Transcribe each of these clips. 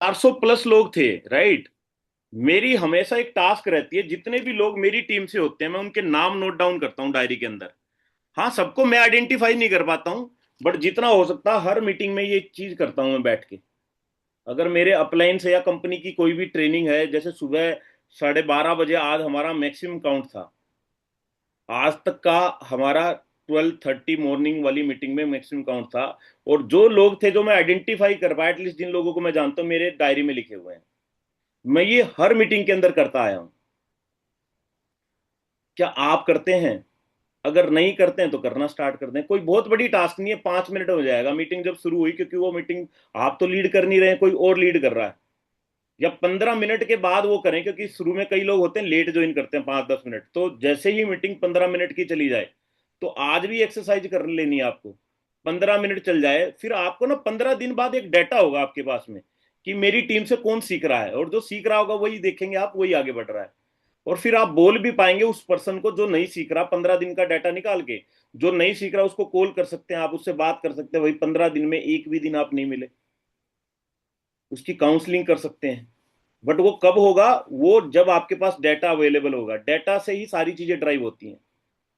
400 plus लोग थे, right. मेरी हमेशा एक टास्क रहती है, जितने भी लोग मेरी टीम से होते हैं मैं उनके नाम नोट डाउन करता हूँ डायरी के अंदर। हाँ, सबको मैं आइडेंटिफाई नहीं कर पाता हूँ, बट जितना हो सकता है हर मीटिंग में ये चीज करता हूँ मैं बैठ के। अगर मेरे अपलाइन से या कंपनी की कोई भी ट्रेनिंग है, जैसे सुबह 12:30 बजे आज हमारा मैक्सिमम काउंट था, आज तक का हमारा 12:30 मॉर्निंग वाली मीटिंग में मैक्सिमम काउंट था। और जो लोग थे जो मैं आइडेंटिफाई कर पाया, एटलीस्ट जिन लोगों को मैं जानता हूँ, मेरे डायरी में लिखे हुए हैं। मैं ये हर मीटिंग के अंदर करता आया हूं। क्या आप करते हैं? अगर नहीं करते हैं तो करना स्टार्ट कर दें, कोई बहुत बड़ी टास्क नहीं है, 5 मिनट हो जाएगा मीटिंग जब शुरू हुई, क्योंकि वो मीटिंग आप तो लीड कर नहीं रहे हैं, कोई और लीड कर रहा है। या 15 मिनट के बाद वो करें, क्योंकि शुरू में कई लोग होते हैं लेट ज्वाइन करते हैं 5-10 मिनट, तो जैसे ही मीटिंग 15 मिनट की चली जाए, तो आज भी एक्सरसाइज कर लेनी है आपको। 15 मिनट चल जाए, फिर आपको ना 15 दिन बाद एक डाटा होगा आपके पास में कि मेरी टीम से कौन सीख रहा है, और जो सीख रहा होगा वही देखेंगे आप, वही आगे बढ़ रहा है। और फिर आप बोल भी पाएंगे उस पर्सन को जो नहीं सीख रहा, 15 दिन का डाटा निकाल के। जो नहीं सीख रहा उसको कॉल कर सकते हैं आप, उससे बात कर सकते हैं, वही 15 दिन में एक भी दिन आप नहीं मिले, उसकी काउंसलिंग कर सकते हैं। बट वो कब होगा? वो जब आपके पास डाटा अवेलेबल होगा। डाटा से ही सारी चीजें ड्राइव होती हैं,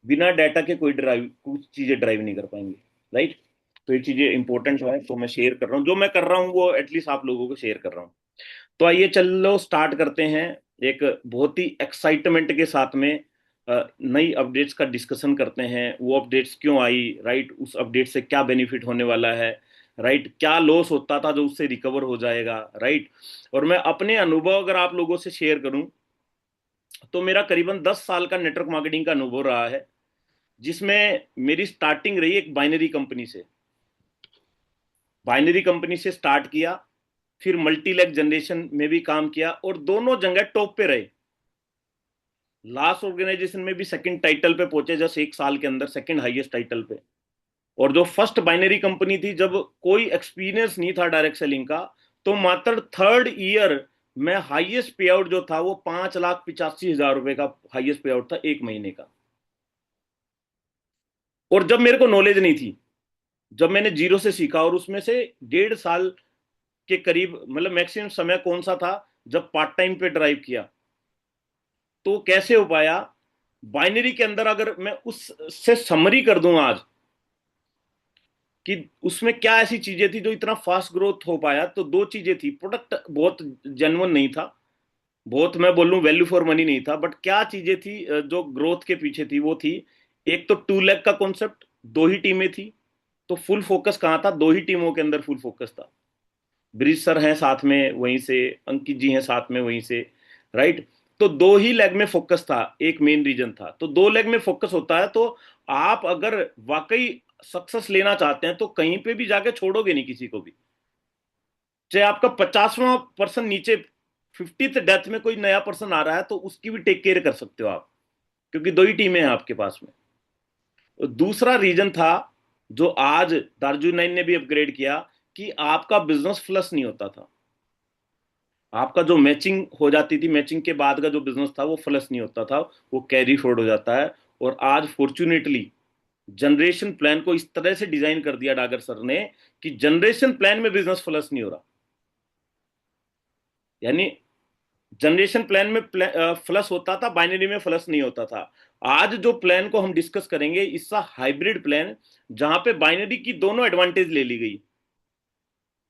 बिना डाटा के कोई ड्राइव, कुछ चीजें ड्राइव नहीं कर पाएंगे, राइट। तो ये चीजें इंपॉर्टेंट है, तो मैं शेयर कर रहा हूँ, जो मैं कर रहा हूँ वो एटलीस्ट आप लोगों को शेयर कर रहा हूँ। तो आइए चलो स्टार्ट करते हैं। एक बहुत ही एक्साइटमेंट के साथ में नई अपडेट्स का डिस्कशन करते हैं। वो अपडेट्स क्यों आई, राइट, उस अपडेट से क्या बेनिफिट होने वाला है, राइट, क्या लॉस होता था जो उससे रिकवर हो जाएगा, राइट। और मैं अपने अनुभव अगर आप लोगों से शेयर करूं, तो मेरा करीबन 10 साल का नेटवर्क मार्केटिंग का अनुभव रहा है, जिसमें मेरी स्टार्टिंग रही एक बाइनरी कंपनी से। बाइनरी कंपनी से स्टार्ट किया, फिर मल्टीलैग जनरेशन में भी काम किया, और दोनों जगह टॉप पे रहे। लास्ट ऑर्गेनाइजेशन में भी सेकंड टाइटल पे पहुंचे, जस्ट 1 साल के अंदर सेकंड हाईएस्ट टाइटल पे। और जो फर्स्ट बाइनरी कंपनी थी, जब कोई एक्सपीरियंस नहीं था डायरेक्ट सेलिंग का, तो मात्र थर्ड ईयर में हाईएस्ट पे आउट जो था वो 5,85,000 रुपए का हाईएस्ट पे आउट था एक महीने का। और जब मेरे को नॉलेज नहीं थी, जब मैंने जीरो से सीखा, और उसमें से 1.5 साल के करीब, मतलब मैक्सिमम समय कौन सा था जब पार्ट टाइम पे ड्राइव किया, तो कैसे हो पाया? बाइनरी के अंदर अगर मैं उससे समरी कर दूं आज कि उसमें क्या ऐसी चीजें थी जो इतना फास्ट ग्रोथ हो पाया, तो दो चीजें थी। प्रोडक्ट बहुत जेन्युइन नहीं था, बहुत मैं बोलूं वैल्यू फॉर मनी नहीं था, बट क्या चीजें थी जो ग्रोथ के पीछे थी, वो थी एक तो 2 लाख का कॉन्सेप्ट, दो ही टीमें थी। तो फुल फोकस कहाँ था? दो ही टीमों के अंदर फुल फोकस था। ब्रिज सर हैं साथ में वहीं से, अंकित जी हैं साथ में वहीं से, राइट। तो दो ही लेग में फोकस था, एक मेन रीजन था। तो दो लेग में फोकस होता है, तो आप अगर वाकई सक्सेस लेना चाहते हैं तो कहीं पे भी जाके छोड़ोगे नहीं किसी को भी। चाहे आपका 50वां पर्सन नीचे, 50th डेथ में कोई नया पर्सन आ रहा है, तो उसकी भी टेक केयर कर सकते हो आप, क्योंकि दो ही टीमें हैं आपके पास में। और दूसरा रीजन था, जो आज दार्जू नाइन ने भी अपग्रेड किया, कि आपका बिजनेस फ्लश नहीं होता था। आपका जो मैचिंग हो जाती थी, मैचिंग के बाद का जो बिजनेस था वो फ्लश नहीं होता था, वो कैरी फॉरवर्ड हो जाता है। और आज फॉर्चुनेटली जनरेशन प्लान को इस तरह से डिजाइन कर दिया डागर सर ने, कि जनरेशन प्लान में बिजनेस फ्लश नहीं हो रहा। यानी जनरेशन प्लान में फ्लश होता था, बाइनरी में फ्लश नहीं होता था। आज जो प्लान को हम डिस्कस करेंगे, इसका हाइब्रिड प्लान, जहां पे बाइनरी की दोनों एडवांटेज ले ली गई।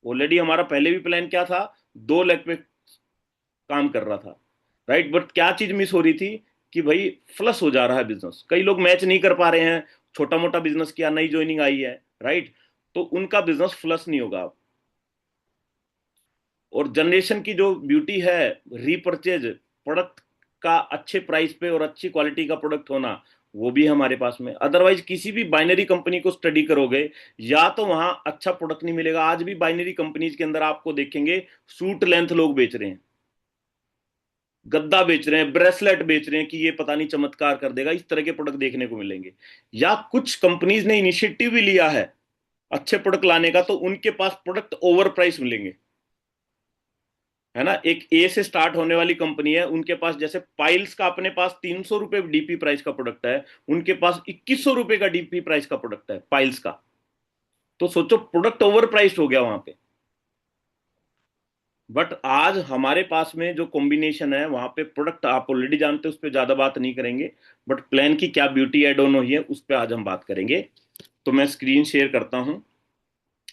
ऑलरेडी हमारा पहले भी प्लान क्या था, 2 लाख पे काम कर रहा था, राइट। बट क्या चीज मिस हो रही थी कि भाई फ्लश हो जा रहा है बिजनेस, कई लोग मैच नहीं कर पा रहे हैं, छोटा मोटा बिजनेस किया, नई ज्वाइनिंग आई है, राइट, तो उनका बिजनेस फ्लश नहीं होगा। और जनरेशन की जो ब्यूटी है, रीपरचेज प्रोडक्ट का अच्छे प्राइस पे और अच्छी क्वालिटी का प्रोडक्ट होना, वो भी हमारे पास में। अदरवाइज किसी भी बाइनरी कंपनी को स्टडी करोगे, या तो वहां अच्छा प्रोडक्ट नहीं मिलेगा। आज भी बाइनरी कंपनीज के अंदर आपको देखेंगे सूट लेंथ लोग बेच रहे हैं, गद्दा बेच रहे हैं, ब्रेसलेट बेच रहे हैं, कि ये पता नहीं चमत्कार कर देगा, इस तरह के प्रोडक्ट देखने को मिलेंगे। या कुछ कंपनीज ने इनिशिएटिव भी लिया है अच्छे प्रोडक्ट लाने का, तो उनके पास प्रोडक्ट ओवर प्राइस मिलेंगे, है ना। एक ए से स्टार्ट होने वाली कंपनी है, उनके पास जैसे पाइल्स का अपने पास 300 रुपए डीपी प्राइस का प्रोडक्ट है, उनके पास 2100 रुपए का डीपी प्राइस का प्रोडक्ट है पाइल्स का। तो सोचो प्रोडक्ट ओवर प्राइस हो गया वहां पे। बट आज हमारे पास में जो कॉम्बिनेशन है वहां पे प्रोडक्ट आप ऑलरेडी जानते हैं, उस पर ज्यादा बात नहीं करेंगे। बट प्लान की क्या ब्यूटी एड ऑन हुई है उस पर आज हम बात करेंगे। तो मैं स्क्रीन शेयर करता हूं।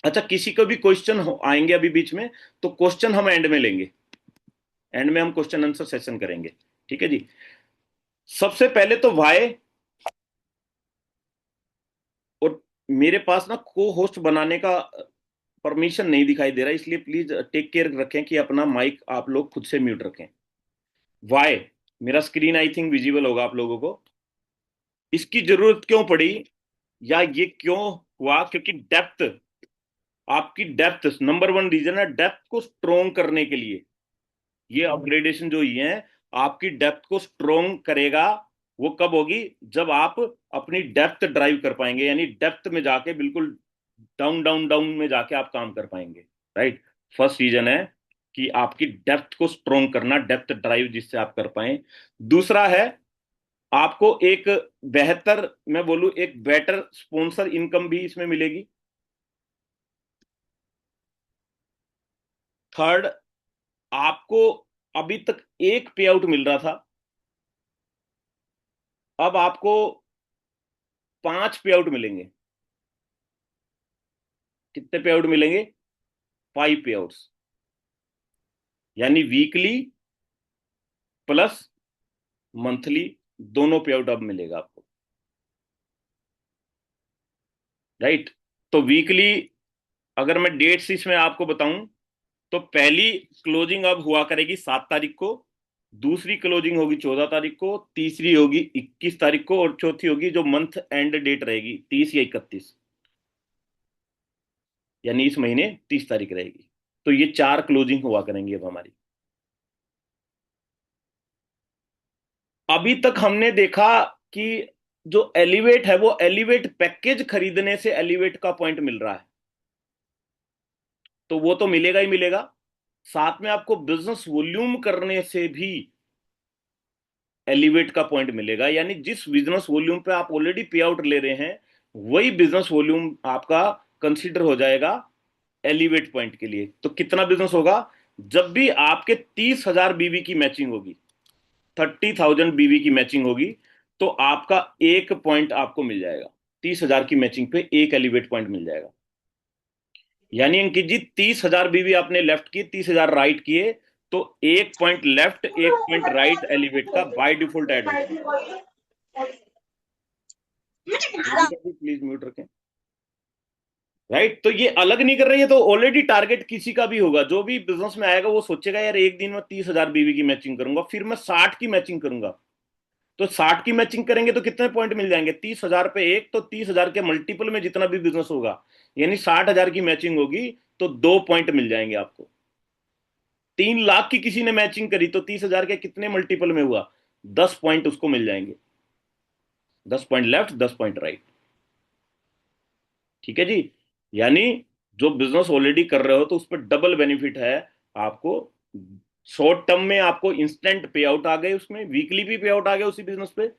अच्छा, किसी को भी क्वेश्चन आएंगे अभी बीच में, तो क्वेश्चन हम एंड में लेंगे। एंड में हम क्वेश्चन आंसर सेशन करेंगे। ठीक है जी। सबसे पहले तो वाई, और मेरे पास ना को होस्ट बनाने का परमिशन नहीं दिखाई दे रहा, इसलिए प्लीज टेक केयर रखें कि अपना माइक आप लोग खुद से म्यूट रखें। वाई, मेरा स्क्रीन आई थिंक विजिबल होगा आप लोगों को। इसकी जरूरत क्यों पड़ी, या ये क्यों हुआ? क्योंकि डेप्थ, आपकी डेप्थ नंबर वन रीजन है। डेप्थ को स्ट्रोंग करने के लिए ये अपग्रेडेशन जो हुई है, आपकी डेप्थ को स्ट्रोंग करेगा। वो कब होगी? जब आप अपनी डेप्थ ड्राइव कर पाएंगे, यानी डेप्थ में जाके बिल्कुल डाउन डाउन डाउन में जाके आप काम कर पाएंगे। राइट। फर्स्ट रीजन है कि आपकी डेप्थ को स्ट्रोंग करना, डेप्थ ड्राइव जिससे आप कर पाए। दूसरा है आपको एक बेहतर, मैं बोलूं एक बेटर स्पॉन्सर इनकम भी इसमें मिलेगी। थर्ड, आपको अभी तक एक पे आउट मिल रहा था, अब आपको 5 पे आउट मिलेंगे। कितने पे आउट मिलेंगे? 5 पे आउट्स, यानी वीकली प्लस मंथली, दोनों पे आउट अब मिलेगा आपको। राइट। तो वीकली, अगर मैं डेट्स इसमें आपको बताऊं, तो पहली क्लोजिंग अब हुआ करेगी 7 तारीख को, दूसरी क्लोजिंग होगी 14 तारीख को, तीसरी होगी 21 तारीख को, और चौथी होगी जो मंथ एंड डेट रहेगी 30 या 31, यानी इस महीने 30 तारीख रहेगी। तो ये 4 क्लोजिंग हुआ करेंगी अब हमारी। अभी तक हमने देखा कि जो एलिवेट है, वो एलिवेट पैकेज खरीदने से एलिवेट का पॉइंट मिल रहा है, तो वो तो मिलेगा ही मिलेगा। साथ में आपको बिजनेस वॉल्यूम करने से भी एलिवेट का पॉइंट मिलेगा, यानी जिस बिजनेस वॉल्यूम पे आप ऑलरेडी पे आउट ले रहे हैं, वही बिजनेस वॉल्यूम आपका कंसीडर हो जाएगा एलिवेट पॉइंट के लिए। तो कितना बिजनेस होगा? जब भी आपके 30,000 बीवी की मैचिंग होगी, 30,000 बीवी की मैचिंग होगी, तो आपका एक पॉइंट आपको मिल जाएगा। 30,000 की मैचिंग पे एक एलिवेट पॉइंट मिल जाएगा। यानी अंकित जी, 30,000 बीवी आपने लेफ्ट की, 30,000 राइट किए, तो एक पॉइंट लेफ्ट एक पॉइंट राइट एलिवेट का बाय डिफॉल्ट ऐड हो जाएगा। मोनिका जी प्लीज म्यूट रखें। राइट। तो ये अलग नहीं कर रही है, तो ऑलरेडी टारगेट किसी का भी होगा, जो भी बिजनेस में आएगा वो सोचेगा यार एक दिन में 30,000 बीवी की मैचिंग करूंगा, फिर मैं 60 की मैचिंग करूंगा। तो 60 की मैचिंग करेंगे तो कितने पॉइंट मिल जाएंगे? 30,000 पे एक, तो 30,000 के मल्टीपल में जितना भी बिजनेस होगा, यानी 60,000 की मैचिंग होगी, तो 2 पॉइंट मिल जाएंगे आपको। 3 लाख की किसी ने मैचिंग करी, तो 30,000 के कितने मल्टीपल में हुआ? 10 पॉइंट उसको मिल जाएंगे। 10 पॉइंट लेफ्ट, 10 पॉइंट राइट। ठीक है जी। यानी जो बिजनेस ऑलरेडी कर रहे हो, तो उस पर डबल बेनिफिट है आपको। शॉर्ट टर्म में आपको इंस्टेंट पे आउट आ गए, उसमें वीकली भी पे आउट आ गया उसी बिजनेस पे,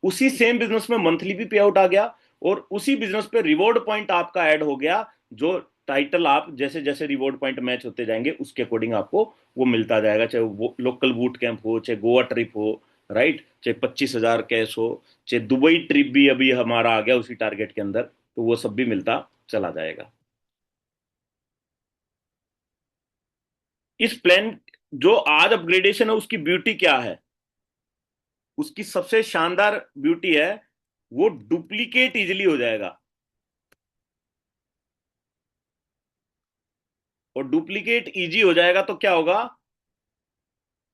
उसी सेम बिजनेस में मंथली भी पे आउट आ गया, और उसी बिजनेस पे रिवॉर्ड पॉइंट आपका ऐड हो गया। जो टाइटल आप जैसे जैसे रिवॉर्ड पॉइंट मैच होते जाएंगे, उसके अकॉर्डिंग आपको वो मिलता जाएगा, चाहे वो लोकल बूट कैंप हो, चाहे गोवा ट्रिप हो, राइट, चाहे 25,000 कैश हो, चाहे दुबई ट्रिप भी अभी हमारा आ गया उसी टारगेट के अंदर, तो वो सब भी मिलता चला जाएगा। इस प्लान जो आज अपग्रेडेशन है, उसकी ब्यूटी क्या है? उसकी सबसे शानदार ब्यूटी है, वो डुप्लीकेट इजिली हो जाएगा। और डुप्लीकेट इजी हो जाएगा तो क्या होगा?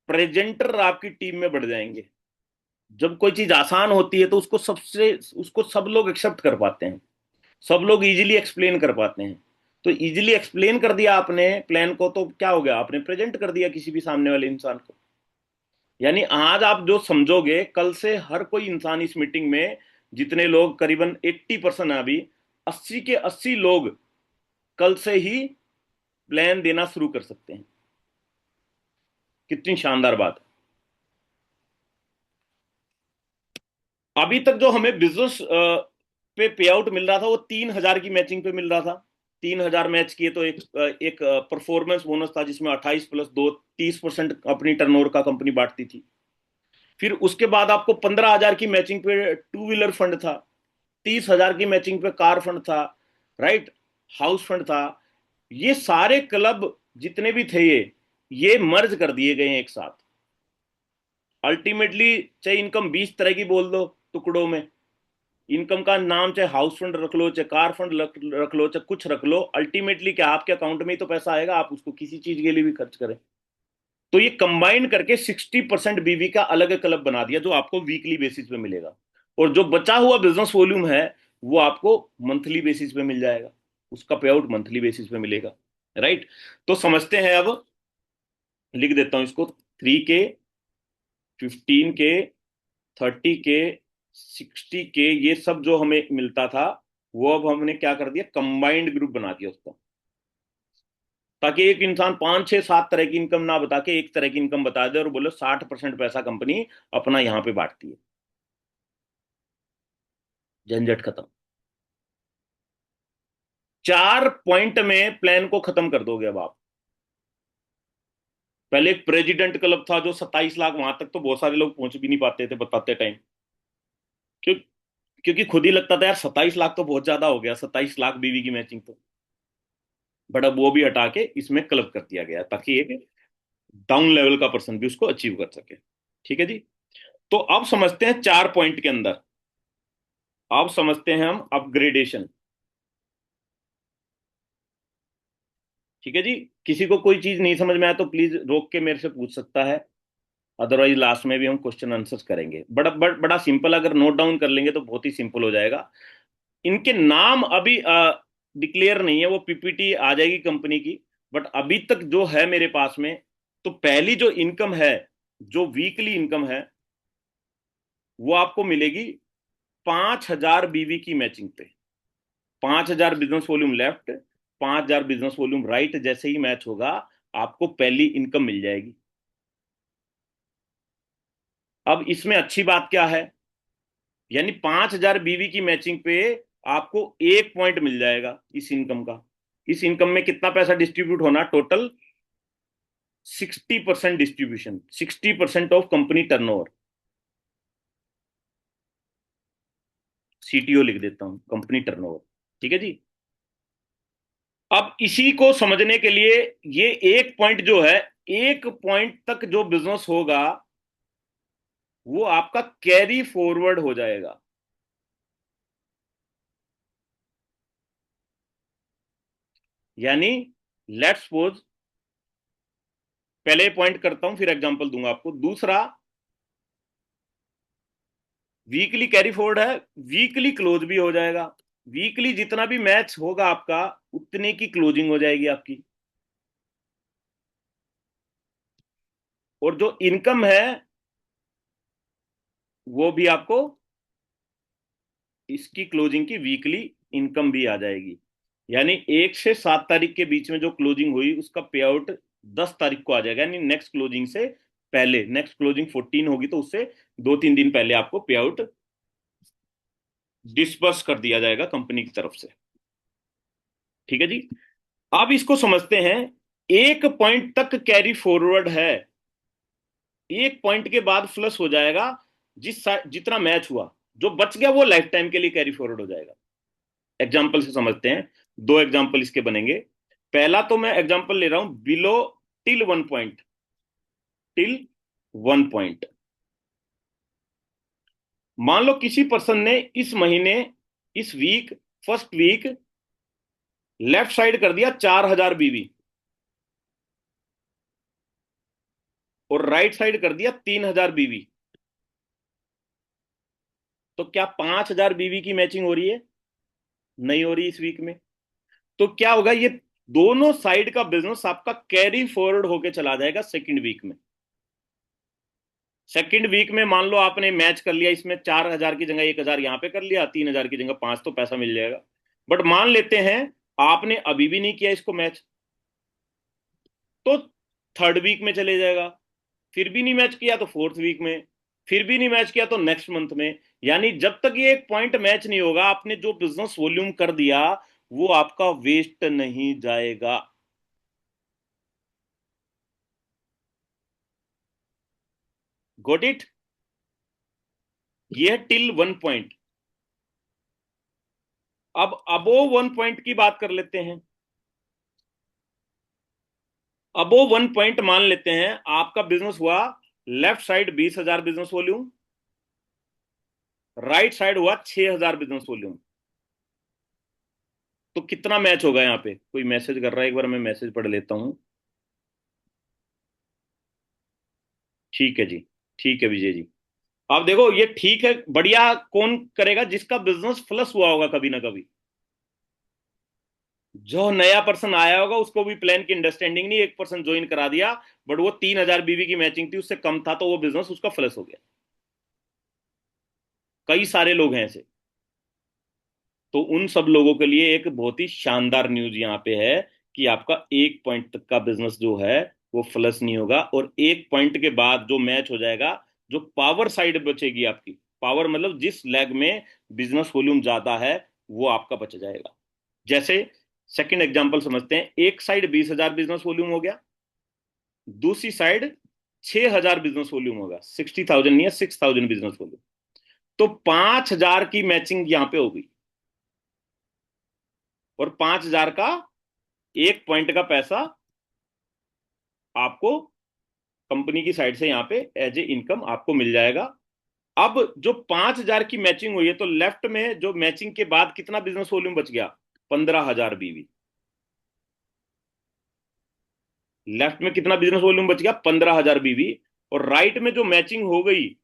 प्रेजेंटर आपकी टीम में बढ़ जाएंगे। जब कोई चीज आसान होती है, तो उसको सब लोग एक्सेप्ट कर पाते हैं, सब लोग इजीली एक्सप्लेन कर पाते हैं। तो इजीली एक्सप्लेन कर दिया आपने प्लान को, तो क्या हो गया? आपने प्रेजेंट कर दिया किसी भी सामने वाले इंसान को। यानी आज आप जो समझोगे, कल से हर कोई इंसान इस मीटिंग में, जितने लोग करीबन 80% है अभी, 80 के 80 लोग कल से ही प्लान देना शुरू कर सकते हैं। कितनी शानदार बात है। अभी तक जो हमें बिजनेस पे पे आउट मिल रहा था, वो 3,000 की मैचिंग पे मिल रहा था। 3,000 मैच किए तो एक परफॉर्मेंस बोनस था जिसमें 28 प्लस 2 30% अपनी टर्नओवर का कंपनी बांटती थी। फिर उसके बाद आपको 15,000 की मैचिंग पे टू व्हीलर फंड था, 30,000 की मैचिंग पे कार फंड था, राइट, हाउस फंड था। ये सारे क्लब जितने भी थे ये मर्ज कर दिए गए हैं एक साथ। अल्टीमेटली चाहे इनकम 20 तरह की बोल दो टुकड़ों में, इनकम का नाम चाहे हाउस फंड रख लो, चाहे कार फंड रख लो, चाहे कुछ रख लो, अल्टीमेटली क्या आपके अकाउंट में ही तो पैसा आएगा, आप उसको किसी चीज के लिए भी खर्च करें। तो ये कंबाइन करके 60% बीवी का अलग क्लब बना दिया जो आपको वीकली बेसिस पे मिलेगा, और जो बचा हुआ बिजनेस वॉल्यूम है वो आपको मंथली बेसिस पे मिल जाएगा, उसका पे आउट मंथली बेसिस पे मिलेगा, राइट। तो समझते हैं अब, लिख देता हूं इसको, 3K, 15K, 30K, 60K, ये सब जो हमें मिलता था वो अब हमने क्या कर दिया, कंबाइंड ग्रुप बना दिया उसका, ताकि एक इंसान 5 6 7 तरह की इनकम ना बता के एक तरह की इनकम बता दे और बोले 60% पैसा कंपनी अपना यहां पे बांटती है। झंझट खत्म। 4 पॉइंट में प्लान को खत्म कर दोगे अब आप। पहले एक प्रेसिडेंट क्लब था जो 27 लाख, वहां तक तो बहुत सारे लोग पहुंच भी नहीं पाते थे बताते टाइम, क्यों? क्योंकि खुद ही लगता था यार 27 लाख तो बहुत ज्यादा हो गया, 27 लाख बीवी की मैचिंग तो। बट अब वो भी हटा के इसमें क्लब कर दिया गया ताकि एक डाउन लेवल का पर्सन भी उसको अचीव कर सके। ठीक है जी। तो अब समझते हैं 4 पॉइंट के अंदर, अब समझते हैं हम अपग्रेडेशन। ठीक है जी। किसी को कोई चीज नहीं समझ में आया तो प्लीज रोक के मेरे से पूछ सकता है, अदरवाइज लास्ट में भी हम क्वेश्चन आंसर्स करेंगे। बड़ा सिंपल, अगर नोट डाउन कर लेंगे तो बहुत ही सिंपल हो जाएगा। इनके नाम अभी डिक्लेयर नहीं है, वो पीपीटी आ जाएगी कंपनी की। बट अभी तक जो है मेरे पास में, तो पहली जो इनकम है, जो वीकली इनकम है, वो आपको मिलेगी 5,000 बीवी की मैचिंग पे। 5,000 business volume left, 5,000 business volume right, जैसे ही मैच होगा आपको पहली इनकम मिल जाएगी। अब इसमें अच्छी बात क्या है, यानी 5,000 बीवी की मैचिंग पे आपको 1 पॉइंट मिल जाएगा इस इनकम का। इस इनकम में कितना पैसा डिस्ट्रीब्यूट होना total, 60% distribution, 60% of company turnover. CTO लिख देता हूं, कंपनी टर्नओवर। ठीक है जी। अब इसी को समझने के लिए, ये 1 पॉइंट जो है, 1 पॉइंट तक जो बिजनेस होगा वो आपका कैरी फॉरवर्ड हो जाएगा। यानी लेट्स सपोज, पहले पॉइंट करता हूं फिर एग्जांपल दूंगा आपको। दूसरा, वीकली कैरी फॉरवर्ड है, वीकली क्लोज भी हो जाएगा। वीकली जितना भी मैच होगा आपका उतने की क्लोजिंग हो जाएगी आपकी। और जो इनकम है वो भी आपको इसकी क्लोजिंग की वीकली इनकम भी आ जाएगी। यानी 1 से 7 तारीख के बीच में जो क्लोजिंग हुई उसका पे आउट 10 तारीख को आ जाएगा, यानी नेक्स्ट क्लोजिंग से पहले। नेक्स्ट क्लोजिंग 14 होगी तो उससे 2 3 दिन पहले आपको पे आउट डिस्पर्स कर दिया जाएगा कंपनी की तरफ से। ठीक है जी। अब इसको समझते हैं, 1 पॉइंट तक कैरी फॉरवर्ड है, 1 पॉइंट के बाद फ्लश हो जाएगा। जितना मैच हुआ, जो बच गया वो लाइफ टाइम के लिए कैरी फॉरवर्ड हो जाएगा। एग्जाम्पल से समझते हैं, 2 एग्जाम्पल इसके बनेंगे। पहला तो मैं एग्जाम्पल ले रहा हूं below till 1 point, till 1 point. मान लो किसी पर्सन ने इस महीने, इस week, first week, left side कर दिया 4,000 बीवी और राइट साइड कर दिया 3,000 बीवी। तो क्या 5,000 बीवी की मैचिंग हो रही है? नहीं हो रही इस वीक में। तो क्या होगा, ये दोनों साइड का बिजनेस आपका कैरी फॉरवर्ड होके चला जाएगा सेकंड वीक में। सेकंड वीक में मान लो आपने मैच कर लिया, इसमें 4,000 की जगह 1,000 यहां पे कर लिया, 3,000 की जगह 5, तो पैसा मिल जाएगा। बट मान लेते हैं आपने अभी भी नहीं किया इसको मैच, तो थर्ड वीक में चले जाएगा। फिर भी नहीं मैच किया तो फोर्थ वीक में, फिर भी नहीं मैच किया तो नेक्स्ट मंथ में। यानी जब तक ये एक पॉइंट मैच नहीं होगा, आपने जो बिजनेस वॉल्यूम कर दिया वो आपका वेस्ट नहीं जाएगा। Got it? ये है टिल 1 पॉइंट। अब अबो 1 पॉइंट की बात कर लेते हैं। अबो 1 पॉइंट मान लेते हैं आपका बिजनेस हुआ, left side 20,000 business volume, right side हुआ 6,000 बिजनेस वॉल्यूम। तो कितना मैच होगा? यहाँ पे कोई मैसेज कर रहा है, एक बार मैं मैसेज पढ़ लेता हूं। ठीक है जी, ठीक है विजय जी। आप देखो, ये ठीक है, बढ़िया। कौन करेगा? जिसका बिजनेस फ्लस हुआ होगा कभी ना कभी। जो नया पर्सन आया होगा उसको भी प्लान की अंडरस्टैंडिंग नहीं, एक पर्सन ज्वाइन करा दिया, बट वो 3,000 बीवी की मैचिंग थी, उससे कम था, तो वो बिजनेस उसका फ्लस हो गया। कई सारे लोग हैं ऐसे। तो उन सब लोगों के लिए एक बहुत ही शानदार न्यूज यहाँ पे है कि आपका 1 पॉइंट तक का बिजनेस जो है वो फ्लस नहीं होगा, और 1 पॉइंट के बाद जो मैच हो जाएगा, जो पावर साइड बचेगी आपकी, पावर मतलब जिस लेग में बिजनेस वॉल्यूम ज्यादा है, वो आपका बच जाएगा। जैसे सेकंड एग्जांपल समझते हैं। एक साइड 20,000 बिजनेस वॉल्यूम हो गया, दूसरी साइड 6,000 बिजनेस वॉल्यूम होगा। 60,000 नहीं है, 6,000 बिजनेस वॉल्यूम। तो 5,000 की मैचिंग यहां पे होगी, और 5,000 का 1 पॉइंट का पैसा आपको कंपनी की साइड से यहाँ पे एज ए इनकम आपको मिल जाएगा। अब जो 5,000 की मैचिंग हुई है, तो लेफ्ट में जो मैचिंग के बाद कितना बिजनेस वॉल्यूम बच गया? 15,000 बीवी। लेफ्ट में कितना बिजनेस वॉल्यूम बच गया? 15,000 बीवी। और राइट में जो मैचिंग हो गई,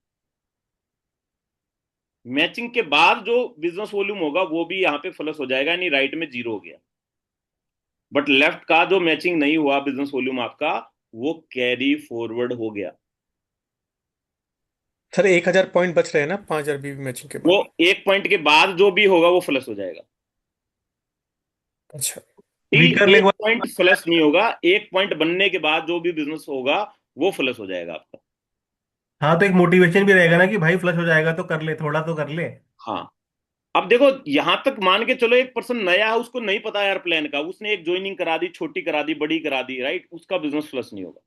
मैचिंग के बाद जो बिजनेस वॉल्यूम होगा वो भी यहाँ पे प्लस हो जाएगा, यानी राइट में जीरो हो गया। बट लेफ्ट का जो मैचिंग नहीं हुआ बिजनेस वॉल्यूम आपका, वो कैरी फॉरवर्ड हो गया। सर 1,000 पॉइंट बच रहे हैं ना 5,000 बीवी मैचिंग के वो बाद? 1 पॉइंट के बाद जो भी होगा वो प्लस हो जाएगा। अच्छा। टिल वीकर लेग एक वाला। पॉइंट प्लस नहीं होगा। 1 पॉइंट बनने के बाद जो भी बिजनेस होगा वो प्लस हो जाएगा आपका। हाँ, तो एक मोटिवेशन भी रहेगा ना कि भाई फ्लश हो जाएगा तो कर ले, थोड़ा तो कर ले। हाँ। अब देखो, यहां तक मान के चलो एक पर्सन नया है, उसको नहीं पता यार प्लान का, उसने एक ज्वाइनिंग करा दी, छोटी करा दी, बड़ी करा दी, राइट, उसका बिजनेस प्लस नहीं होगा।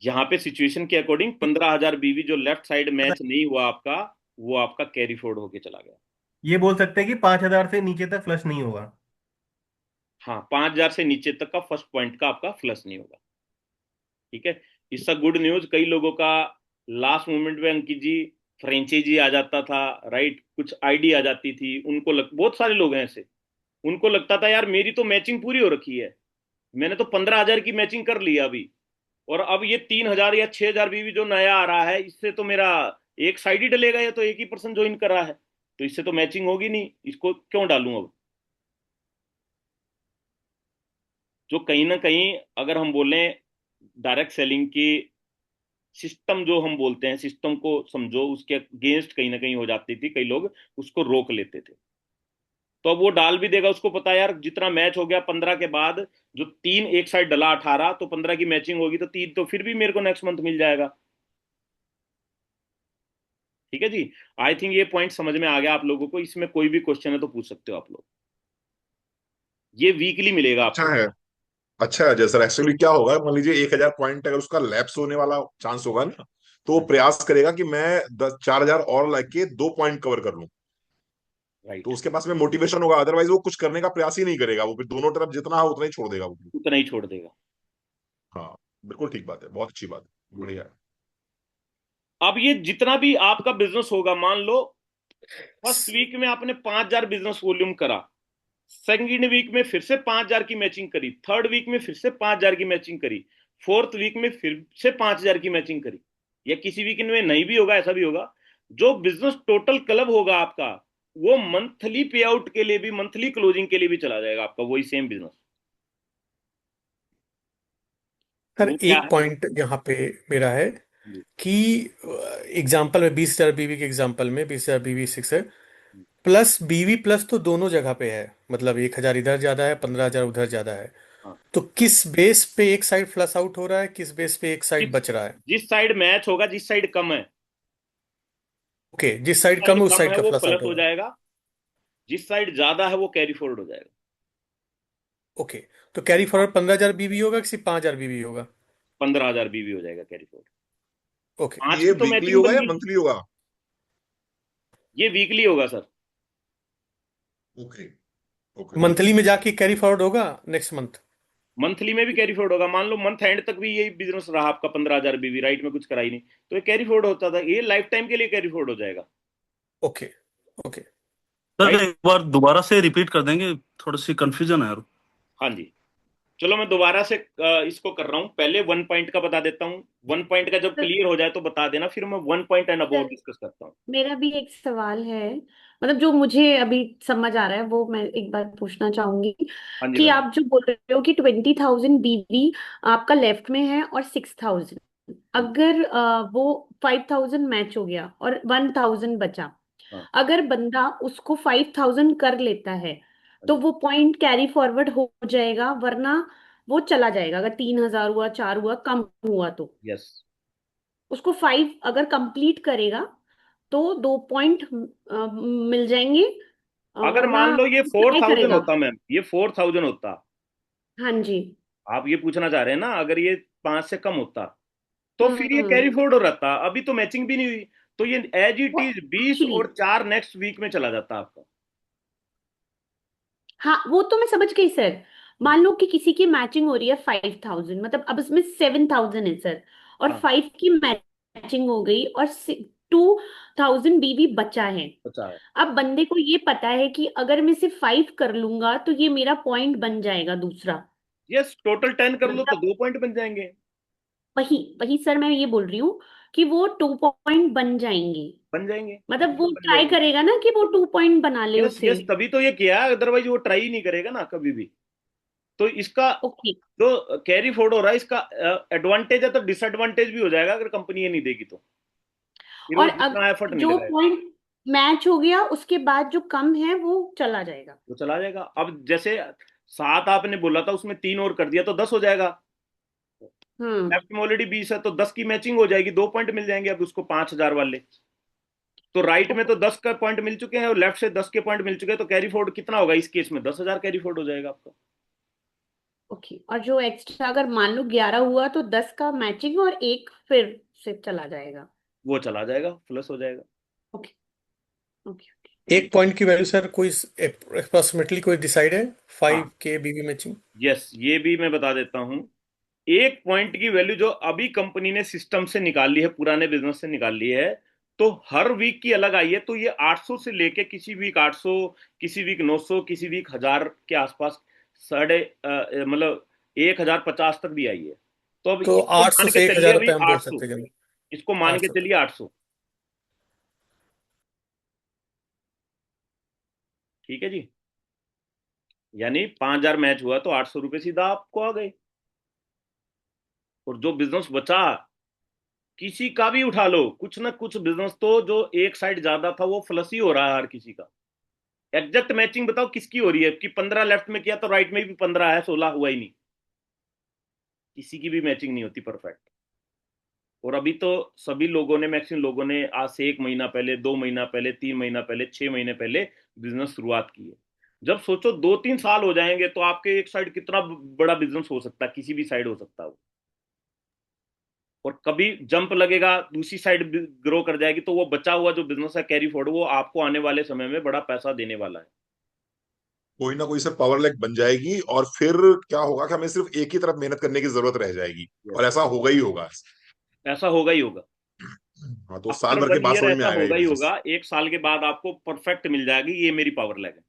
यहाँ पे सिचुएशन के अकॉर्डिंग 15,000 बीवी जो लेफ्ट साइड मैच नहीं हुआ आपका, वो आपका कैरी फॉरवर्ड होके चला गया। ये बोल सकते हैं कि 5,000 से नीचे तक फ्लश नहीं होगा। हाँ, 5,000 से नीचे तक का फर्स्ट पॉइंट का आपका फ्लस नहीं होगा। ठीक है। इसका गुड न्यूज, कई लोगों का लास्ट मोमेंट में अंकित जी फ्रेंचाइजी आ जाता था, राइट, कुछ आईडी आ जाती थी, बहुत सारे लोग हैं ऐसे। उनको लगता था यार मेरी तो मैचिंग पूरी हो रखी है, मैंने तो 15,000 की मैचिंग कर ली अभी, और अब ये 3,000 या 6,000 भी जो नया आ रहा है, इससे तो मेरा एक साइड ही डलेगा, या तो एक ही पर्सन ज्वाइन कर रहा है, तो इससे तो मैचिंग होगी नहीं, इसको क्यों डालूं अब। जो कहीं ना कहीं, अगर हम बोलें डायरेक्ट सेलिंग की सिस्टम, जो हम बोलते हैं सिस्टम को समझो, उसके अगेंस्ट कहीं ना कहीं हो जाती थी, कई लोग उसको रोक लेते थे। तो अब वो डाल भी देगा, उसको पता है यार जितना मैच हो गया 15 के बाद, जो तीन एक साइड डला 18, तो 15 की मैचिंग होगी, तो तीन तो फिर भी मेरे को नेक्स्ट मंथ मिल जाएगा। ठीक है जी। आई थिंक ये पॉइंट समझ में आ गया आप लोगों को। इसमें कोई भी क्वेश्चन है तो पूछ सकते हो आप लोग। ये वीकली मिलेगा अच्छा आपको। है। अच्छा है, जैसा एक्चुअली क्या होगा, मान लीजिए 1,000 पॉइंट अगर उसका लैप्स होने वाला चांस होगा ना, तो वो प्रयास करेगा कि मैं 4,000 और लाके 2 पॉइंट कवर कर लूं। तो राइट। उसके पास में मोटिवेशन होगा, अदरवाइज वो कुछ करने का प्रयास ही नहीं करेगा, वो फिर दोनों तरफ जितना हो उतना ही छोड़ देगा वो। उतना ही छोड़ देगा। हाँ, बिल्कुल ठीक बात है, बहुत अच्छी बात है, बढ़िया है। अब ये जितना भी आपका बिजनेस होगा, मान लो फर्स्ट वीक में आपने 5,000 बिजनेस वॉल्यूम करा, सेकंड वीक में फिर से 5,000 की मैचिंग करी, थर्ड वीक में फिर से 5,000 की मैचिंग करी, फोर्थ वीक में फिर से 5,000 की मैचिंग करी, या किसी वीक में नहीं भी होगा, ऐसा भी होगा। जो बिजनेस टोटल क्लब होगा आपका, वो मंथली पे आउट के लिए भी, मंथली क्लोजिंग के लिए भी चला जाएगा आपका, वही सेम बिजनेस। सर वो क्या एक है? पॉइंट यहाँ पे मेरा है जी। कि एग्जाम्पल में 20,000 बीवी के एग्जाम्पल में 20,000 बीवी सिक्स है, प्लस बीवी प्लस तो दोनों जगह पे है, मतलब 1,000 इधर ज्यादा है, 15,000 उधर ज्यादा है। हाँ। तो किस बेस पे एक साइड फ्लश आउट हो रहा है, किस बेस पे एक साइड जिस बच रहा है? जिस साइड मैच होगा, जिस साइड कम है, ओके, जिस जिस साइड कम साइड है उस कम साइड है का वो फ्लश आउट प्लस हो होगा। जाएगा। जिस साइड ज्यादा है वो कैरी फॉरवर्ड हो जाएगा। ओके, तो कैरी फॉरवर्ड 15,000 बीवी होगा कि सिर्फ 5,000 बीवी होगा? 15,000 बीवी हो जाएगा कैरी फॉरवर्ड। ओके। 5 ये की तो वीकली मैचिंग होगा बन या गई। मंथली होगा? ये वीकली होगा सर। ओके। ओके। मंथली में जाके कैरी फॉरवर्ड होगा नेक्स्ट मंथ? मंथली में भी कैरी फॉरवर्ड होगा। मान लो मंथ एंड तक भी यही बिजनेस रहा आपका, 15,000 बीवी, राइट में कुछ कराई नहीं, तो ये कैरी फॉरवर्ड होता था, ये लाइफ टाइम के लिए कैरी फॉरवर्ड हो जाएगा। ओके। ओके। Sir right. एक बार दोबारा से रिपीट कर देंगे, थोड़ी सी कंफ्यूजन है यार। हाँ जी, चलो मैं दोबारा से इसको कर रहा हूँ। पहले 1 पॉइंट का बता देता हूँ, 1 पॉइंट का जब सर क्लियर हो जाए तो बता देना, फिर मैं 1 point and above sir, discuss करता हूँ। मेरा भी एक सवाल है, मतलब जो मुझे अभी समझ आ रहा है वो मैं एक बार पूछना चाहूंगी। हाँ जी कि मैडम। आप जो बोल रहे हो कि 20,000 बीवी आपका लेफ्ट में है और 6,000, हाँ जी। अगर वो 5,000 मैच हो गया और 1,000 बचा, हाँ। अगर बंदा उसको 5,000 कर लेता है हाँ तो जी। वो पॉइंट कैरी फॉरवर्ड हो जाएगा, वरना वो चला जाएगा। अगर 3,000 हुआ, 4 हुआ, कम हुआ तो यस। उसको 5 अगर कंप्लीट करेगा तो 2 पॉइंट मिल जाएंगे, अगर वरना मान लो ये फोर ट्राई थाउजेंड करेगा। होता मैम, ये 4,000 होता, हाँ जी। आप ये पूछना चाह रहे हैं ना, अगर ये 5 से कम होता तो फिर ये हम्म। कैरी फॉरवर्ड हो रहता। अभी तो मैचिंग भी नहीं हुई, तो ये एज इट वो इज 20 एक्चुअली, और 4 नेक्स्ट वीक में चला जाता आपका। हाँ वो तो मैं समझ गई सर। मान लो कि किसी की मैचिंग हो रही है 5,000, मतलब अब इसमें 7,000 है सर, और हाँ। 5 की मैचिंग हो गई और 2,000 बीवी बचा है। बचा है। अब बंदे को ये पता है कि अगर मैं सिर्फ 5 कर लूंगा तो ये मेरा पॉइंट बन जाएगा दूसरा। यस, टोटल 10 कर लो तो मतलब 2 पॉइंट बन जाएंगे। वही वही सर, मैं ये बोल रही हूँ कि वो 2 पॉइंट बन जाएंगे। बन जाएंगे, मतलब वो बिल्कुल बन ट्राई जाएंगे। करेगा ना कि वो 2 पॉइंट बना ले यस उसे। यस, तभी तो ये किया है, अदरवाइज वो ट्राई ही नहीं करेगा ना कभी भी। तो इसका ओके। जो कैरी फॉरवर्ड हो रहा है, इसका एडवांटेज है तो डिसएडवांटेज भी हो जाएगा अगर कंपनी ये नहीं देगी तो, फिर वो और जितना एफर्ट नहीं जो लगाएगा पॉइंट मैच हो गया उसके बाद जो कम है वो चला जाएगा। वो चला जाएगा। अब जैसे 7 आपने बोला था, उसमें 3 और कर दिया तो 10 हो जाएगा। हम्म। लेफ्ट में ऑलरेडी 20 है तो 10 की मैचिंग हो जाएगी, 2 पॉइंट मिल जाएंगे अब उसको 5,000 वाले। तो राइट में तो 10 का पॉइंट मिल चुके हैं और लेफ्ट से 10 के पॉइंट मिल चुके हैं, तो कैरी फॉरवर्ड कितना होगा इस केस में? 10,000 कैरी फॉरवर्ड हो जाएगा आपका। ओके, और जो एक्स्ट्रा अगर मान लो 11 हुआ तो 10 का मैचिंग और एक फिर से चला जाएगा। वो चला जाएगा, प्लस हो जाएगा। ओके। ओके। एक पॉइंट की वैल्यू सर कोई अप्रोक्सीमेटली कोई डिसाइड है? हाँ। 5 के बीवी मैचिंग? यस, ये भी मैं बता देता हूँ। एक पॉइंट की वैल्यू जो अभी कंपनी ने सिस्टम से निकाल ली है, पुराने बिजनेस से निकाल ली है, तो हर वीक की अलग आई है। तो ये 800 से लेके किसी वीक 800, किसी वीक 900, किसी वीक 1,000 के आसपास, साढ़े मतलब 1,050 तक भी आई है। तो अब तो इसको 800 मान के से चलिए 1,000 अभी रुपये हम बोल 800, सकते हैं? इसको मान के 800 तक। चलिए 800। ठीक है जी, यानी 5,000 मैच हुआ तो 800 रुपये सीधा आपको आ गए। और जो बिजनेस बचा, किसी का भी उठा लो, कुछ ना कुछ बिजनेस तो जो एक साइड ज्यादा था वो प्लस ही हो रहा है हर किसी का। एग्जैक्ट मैचिंग बताओ किसकी हो रही है कि 15 लेफ्ट में किया तो राइट में भी 15 है, 16 हुआ ही नहीं। किसी की भी मैचिंग नहीं होती परफेक्ट। और अभी तो सभी लोगों ने, मैक्सिमम लोगों ने आज से 1 महीना पहले, 2 महीना पहले, 3 महीना पहले, 6 महीने पहले बिजनेस शुरुआत की है। जब सोचो 2-3 साल हो जाएंगे तो आपके एक साइड कितना बड़ा बिजनेस हो सकता है, किसी भी साइड हो सकता है वो। और कभी जंप लगेगा, दूसरी साइड ग्रो कर जाएगी, तो वो बचा हुआ जो बिजनेस है कैरी फॉरवर्ड, वो आपको आने वाले समय में बड़ा पैसा देने वाला है। कोई ना कोई सर पावर लैग बन जाएगी, और फिर क्या होगा कि हमें सिर्फ एक ही तरफ मेहनत करने की जरूरत रह जाएगी, और यस, ऐसा होगा ही होगा। ऐसा होगा ही होगा। हाँ, तो साल आफ्टर भर के 1 बाद ईयर समझ में ऐसा आएगा ये होगा ही बिजनेस। होगा, 1 साल के बाद आपको परफेक्ट मिल जाएगी ये मेरी पावर लैग है।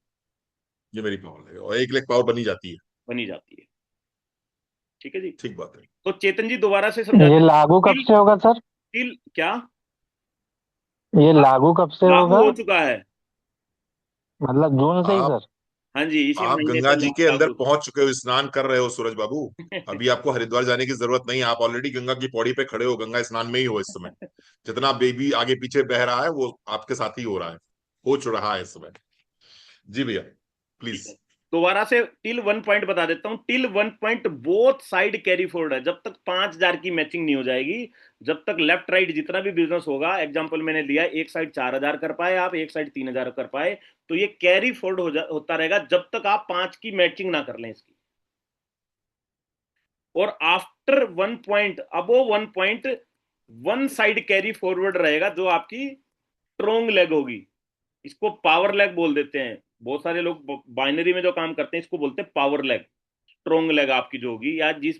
ये मेरी पावर लैग है, और 1 लाख पावर बनी जाती है। बनी जाती है। ठीक है जी। ठीक बात है। तो चेतन जी दोबारा से समझा ये दें। लागू कब टिल से होगा सर? टिल क्या? ये ला- लागू कब से लागू होगा? हो चुका है। मतलब जून से ही आप सर? हाँ जी, इसी आप महीने गंगा से जी के अंदर लागू हो पहुंच चुके हो, स्नान कर रहे हो सूरज बाबू। अभी आपको हरिद्वार जाने की जरूरत नहीं है, आप ऑलरेडी गंगा की पौड़ी पे खड़े हो, गंगा स्नान में ही हो इस समय। चुका है। जितना बेबी आगे पीछे बह रहा है वो आपके साथ ही हो रहा है, हो चुका है इस समय। जी भैया, ठीक प्लीज। है। दोबारा से टिल 1 पॉइंट बता देता हूं। Till 1 point both side carry forward है। जब तक 5,000 की मैचिंग नहीं हो जाएगी, जब तक लेफ्ट राइट जितना भी बिजनेस होगा, एग्जांपल मैंने दिया, एक साइड 4,000 कर पाए आप, एक साइड 3,000 कर पाए, तो ये कैरी फॉरवर्ड होता रहेगा जब तक आप 5 की मैचिंग ना कर लें इसकी। और आफ्टर 1 पॉइंट, अबो 1 point, one side carry forward रहेगा जो आपकी स्ट्रोंग लेग होगी। इसको पावर लेग बोल देते हैं। बहुत सारे लोग बाइनरी में जो काम करते हैं इसको बोलते हैं पावर लेग। स्ट्रोंग लेग आपकी जो होगी, या जिस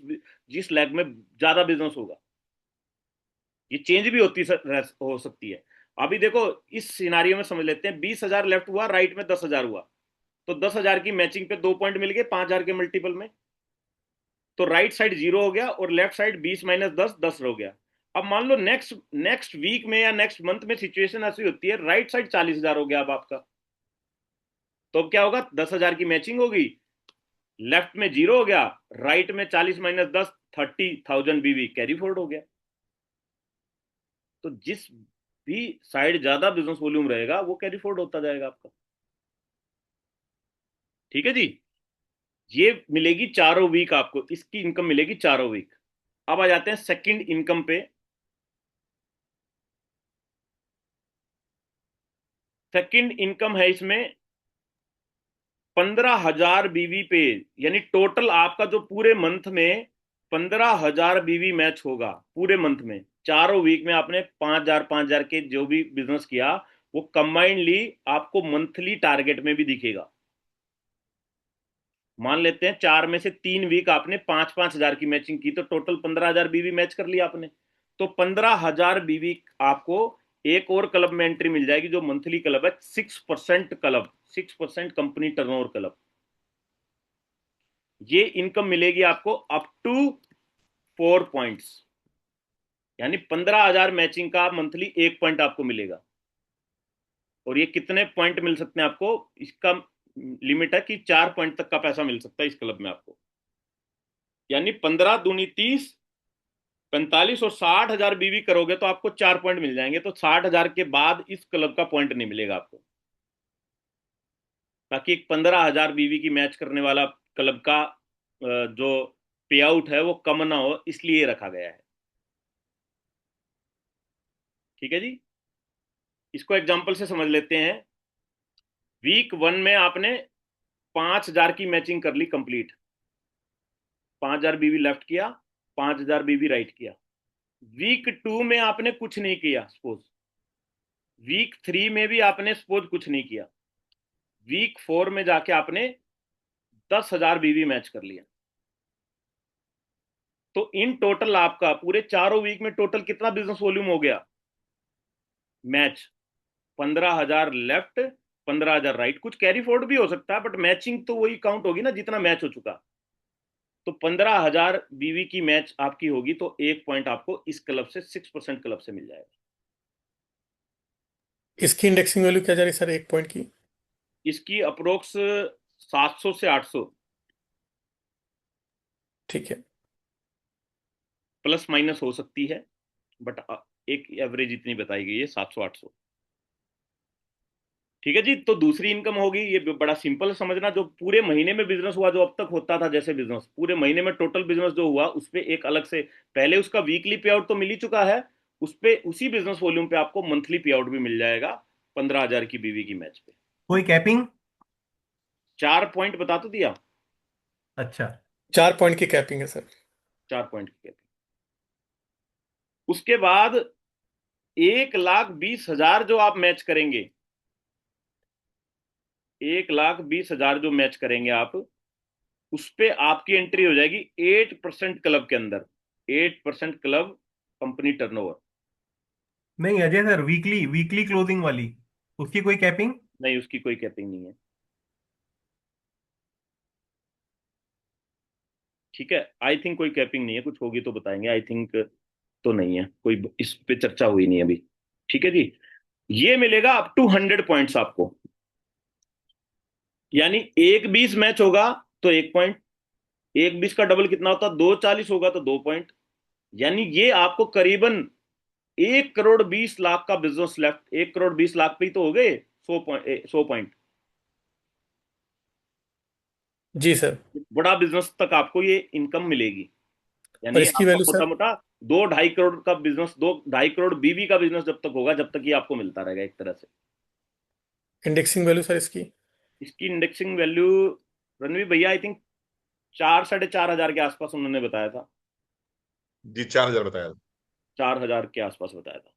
जिस लेग में ज्यादा बिजनेस होगा, ये चेंज भी हो सकती है। अभी देखो इस सिनारियो में समझ लेते हैं, 20,000 लेफ्ट हुआ, राइट में 10,000 हुआ, तो 10,000 की मैचिंग पे 2 पॉइंट मिल गए 5,000 के मल्टीपल में, तो राइट साइड 0 हो गया और लेफ्ट साइड 20 माइनस 10 10 हो गया। अब मान लो नेक्स्ट वीक में या नेक्स्ट मंथ में सिचुएशन ऐसी होती है, राइट साइड 40,000 हो गया अब आपका, तो अब क्या होगा, 10,000 की मैचिंग होगी, लेफ्ट में 0 हो गया, राइट में 40 माइनस 10 30,000 बीवी कैरी फॉरवर्ड हो गया। तो जिस भी साइड ज्यादा बिजनेस वॉल्यूम रहेगा वो कैरी फॉरवर्ड होता जाएगा आपका। ठीक है जी, ये मिलेगी चारों वीक आपको, इसकी इनकम मिलेगी चारों वीक। अब आ जाते हैं सेकंड इनकम पे। सेकंड इनकम है इसमें 15,000 बीवी पे, यानी टोटल आपका जो पूरे मंथ में 15,000 बीवी मैच होगा पूरे मंथ में। चारों वीक में आपने 5,000 के जो भी बिजनेस किया वो कंबाइंडली आपको मंथली टारगेट में भी दिखेगा। मान लेते हैं 4 में से 3 वीक आपने 5,000 की मैचिंग की, तो टोटल 15,000 बीवी मैच कर लिया आपने। तो 15,000 बीवी आपको एक और क्लब में एंट्री मिल जाएगी जो मंथली क्लब है, 6% क्लब, 6% कंपनी टर्नओवर क्लब। ये इनकम मिलेगी आपको अप टू 4 पॉइंट्स, यानी 15,000 मैचिंग का मंथली 1 पॉइंट आपको मिलेगा। और ये कितने पॉइंट मिल सकते हैं आपको, इसका लिमिट है कि 4 पॉइंट तक का पैसा मिल सकता है इस क्लब में आपको। यानी 15 दूनी 30, 45 और 60,000 बीवी करोगे तो आपको 4 पॉइंट मिल जाएंगे। तो 60,000 के बाद इस क्लब का पॉइंट नहीं मिलेगा आपको, ताकि एक 15,000 बीवी की मैच करने वाला क्लब का जो पे आउट है वो कम ना हो, इसलिए रखा गया है। ठीक है जी, इसको एग्जांपल से समझ लेते हैं। वीक 1 में आपने 5,000 की मैचिंग कर ली कंप्लीट, 5,000 बीवी लेफ्ट किया, 5,000 बीवी राइट किया। वीक 2 में आपने कुछ नहीं किया सपोज, वीक 3 में भी आपने सपोज कुछ नहीं किया, वीक 4 में जाके आपने 10,000 बीवी मैच कर लिया। तो इन टोटल आपका पूरे चारों वीक में टोटल कितना बिजनेस वॉल्यूम हो गया मैच, 15,000 लेफ्ट, 15,000 राइट, कुछ कैरी फॉरवर्ड भी हो सकता है बट मैचिंग तो वही काउंट होगी ना जितना मैच हो चुका। तो 15,000 बीवी की मैच आपकी होगी, तो 1 पॉइंट आपको इस क्लब से, 6% क्लब से मिल जाएगा। इसकी इंडेक्सिंग वैल्यू क्या जा रही है सर 1 पॉइंट की? इसकी अप्रोक्स 700 से 800, ठीक है। प्लस माइनस हो सकती है, बट एक एवरेज इतनी बताई गई है 700-800। ठीक है जी, तो दूसरी इनकम होगी, ये बड़ा सिंपल समझना, जो पूरे महीने में बिजनेस हुआ, जो अब तक होता था जैसे बिजनेस, पूरे महीने में टोटल बिजनेस जो हुआ उस पर एक अलग से, पहले उसका वीकली पे आउट तो मिल ही चुका है, उस पे उसी बिजनेस वॉल्यूम पे आपको मंथली पे आउट भी मिल जाएगा 15,000 की बीवी की मैच पे। कोई कैपिंग? 4 पॉइंट बता तो दिया, अच्छा। 4 पॉइंट की कैपिंग है सर। 4 पॉइंट की कैपिंग। उसके बाद 1,20,000 जो आप मैच करेंगे, 1,20,000 जो मैच करेंगे आप, उस पे आपकी एंट्री हो जाएगी 8% क्लब के अंदर, 8% क्लब कंपनी टर्नओवर। नहीं Ajay sir, weekly weekly closing वाली, उसकी कोई कैपिंग? नहीं, उसकी कोई कैपिंग नहीं है। ठीक है, आई थिंक कोई कैपिंग नहीं है, कुछ होगी तो बताएंगे, आई थिंक तो नहीं है कोई, इस पे चर्चा हुई नहीं अभी। ठीक है जी, ये मिलेगा अप टू 100 पॉइंट्स आपको, यानी 1,20 मैच होगा तो 1 पॉइंट, 1,20 का डबल कितना होता है, 2,40 होगा तो 2 पॉइंट, यानी ये आपको करीबन 1,20,00,000 का बिजनेस लेफ्ट, 1,20,00,000 पे ही तो हो गए 100 पॉइंट, 100 पॉइंट। जी सर। बड़ा बिजनेस तक आपको ये इनकम मिलेगी। और यानी इसकी आपका वैल्यू मोटा सर? मोटा 2-2.5 करोड़ का बिजनेस, 2-2.5 करोड़ बीवी का बिजनेस जब तक होगा, जब तक ये आपको मिलता रहेगा एक तरह से। इंडेक्सिंग वैल्यू सर इसकी? इसकी इंडेक्सिंग वैल्यू रणवीर भैया आई थिंक 4-4.5 हजार के आसपास उन्होंने बताया था। जी 4,000 बताया। 4 हजार के आसपास बताया था।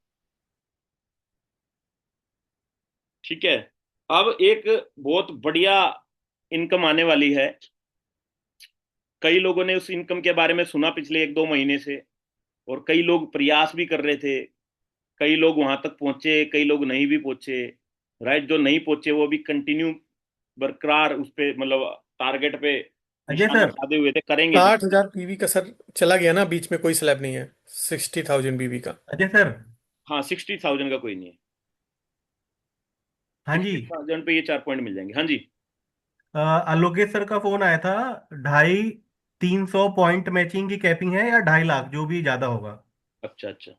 ठीक है। अब एक बहुत बढ़िया इनकम आने वाली है। कई लोगों ने उस इनकम के बारे में सुना पिछले 1-2 महीने से, और कई लोग प्रयास भी कर रहे थे। कई लोग वहां तक पहुंचे, कई लोग नहीं भी पहुंचे। राइट, जो नहीं पहुंचे वो भी कंटिन्यू बरकरार उस पे, मतलब टारगेट पे अजय निशाना सर। साधे हुए थे, करेंगे जी। 60,000 बीवी का सर चला गया ना, बीच में कोई स्लैब नहीं है? 60,000 बीवी का? अजय सर। हाँ, 60,000 का कोई नहीं है। हाँ जी। 60,000 पे ये 4 पॉइंट मिल जाएंगे। हाँ जी। आलोकेश सर का फोन आया था। 250-300 पॉइंट मैचिंग की कैपिंग है, या 2.5 लाख, जो भी ज्यादा होगा। अच्छा अच्छा।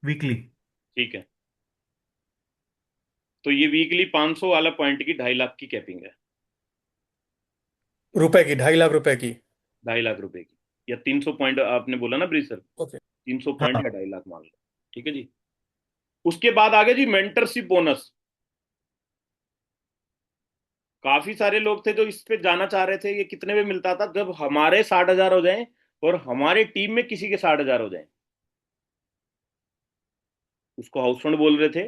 वीकली। ठीक है। तो ये वीकली 500 वाला पॉइंट की 2.5 लाख की कैपिंग है। रुपए की? 2.5 लाख रुपए की? 2.5 लाख रुपए की, या 300 पॉइंट आपने बोला ना ब्रीज सर, ओके। 300 पॉइंट हाँ। या 2.5 लाख मान लो। ठीक है जी। उसके बाद आगे जी मेंटरशिप बोनस। काफी सारे लोग थे जो इस पे जाना चाह रहे थे। ये कितने में मिलता था? जब हमारे 60,000 हो जाएं और हमारे टीम में किसी के 60,000 हो जाएं। उसको हाउस फंड बोल रहे थे,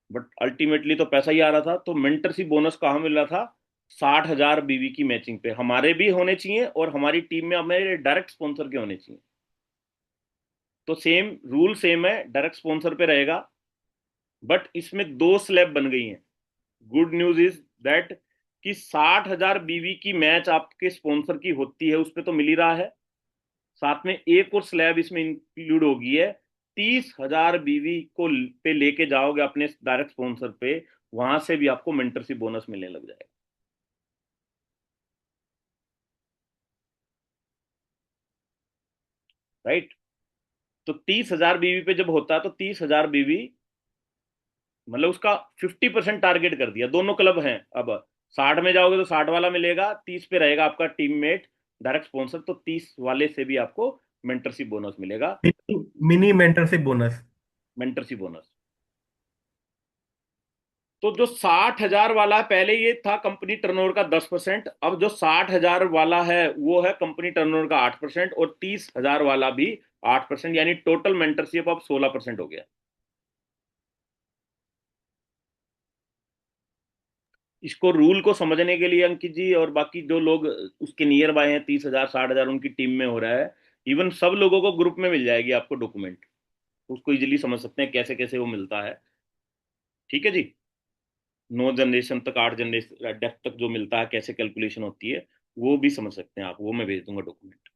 बट अल्टीमेटली तो पैसा ही आ रहा था। तो मेंटरशिप बोनस कहाँ मिल रहा था? 60,000 बीवी की मैचिंग पे हमारे भी होने चाहिए, और हमारी टीम में हमारे डायरेक्ट स्पॉन्सर के होने चाहिए। तो सेम रूल सेम है, डायरेक्ट स्पॉन्सर पे रहेगा। बट इसमें 2 स्लैब बन गई हैं। गुड न्यूज इज दैट कि 60,000 बीवी की मैच आपके स्पॉन्सर की होती है, उस पर तो मिल ही रहा है। साथ में एक और स्लैब इसमें इंक्लूड होगी है। 30,000 बीवी को पे लेके जाओगे अपने डायरेक्ट स्पॉन्सर पे, वहां से भी आपको मेंटरशिप बोनस मिलने लग जाएगा। राइट। तो 30,000 बीवी पे जब होता है तो 30,000 बीवी, मतलब उसका 50% टारगेट कर दिया। दोनों क्लब हैं अब। 60 में जाओगे तो 60 वाला मिलेगा, 30 पे रहेगा आपका टीममेट डायरेक्ट स्पॉन्सर, तो 30 वाले से भी आपको मेंटरशिप बोनस मिलेगा। Mini mentorship bonus. Mentorship bonus. तो जो 60,000 वाला है, पहले ये था कंपनी टर्नओवर का 10%। अब जो 60,000 वाला है वो है कंपनी टर्नओवर का 8%, और 30,000 वाला भी 8%, यानी टोटल मेंटरशिप अब 16% हो गया। इसको रूल को समझने के लिए अंकित जी और बाकी जो लोग उसके नियर बाय हैं, 30,000 60,000 उनकी टीम में हो रहा है, इवन सब लोगों को ग्रुप में मिल जाएगी आपको डॉक्यूमेंट। उसको इजीली समझ सकते हैं कैसे कैसे वो मिलता है। ठीक है जी। 9 जनरेशन तक, 8 जनरेशन डेप्थ तक जो मिलता है, कैसे कैलकुलेशन होती है, वो भी समझ सकते हैं आप। वो मैं भेज दूंगा डॉक्यूमेंट।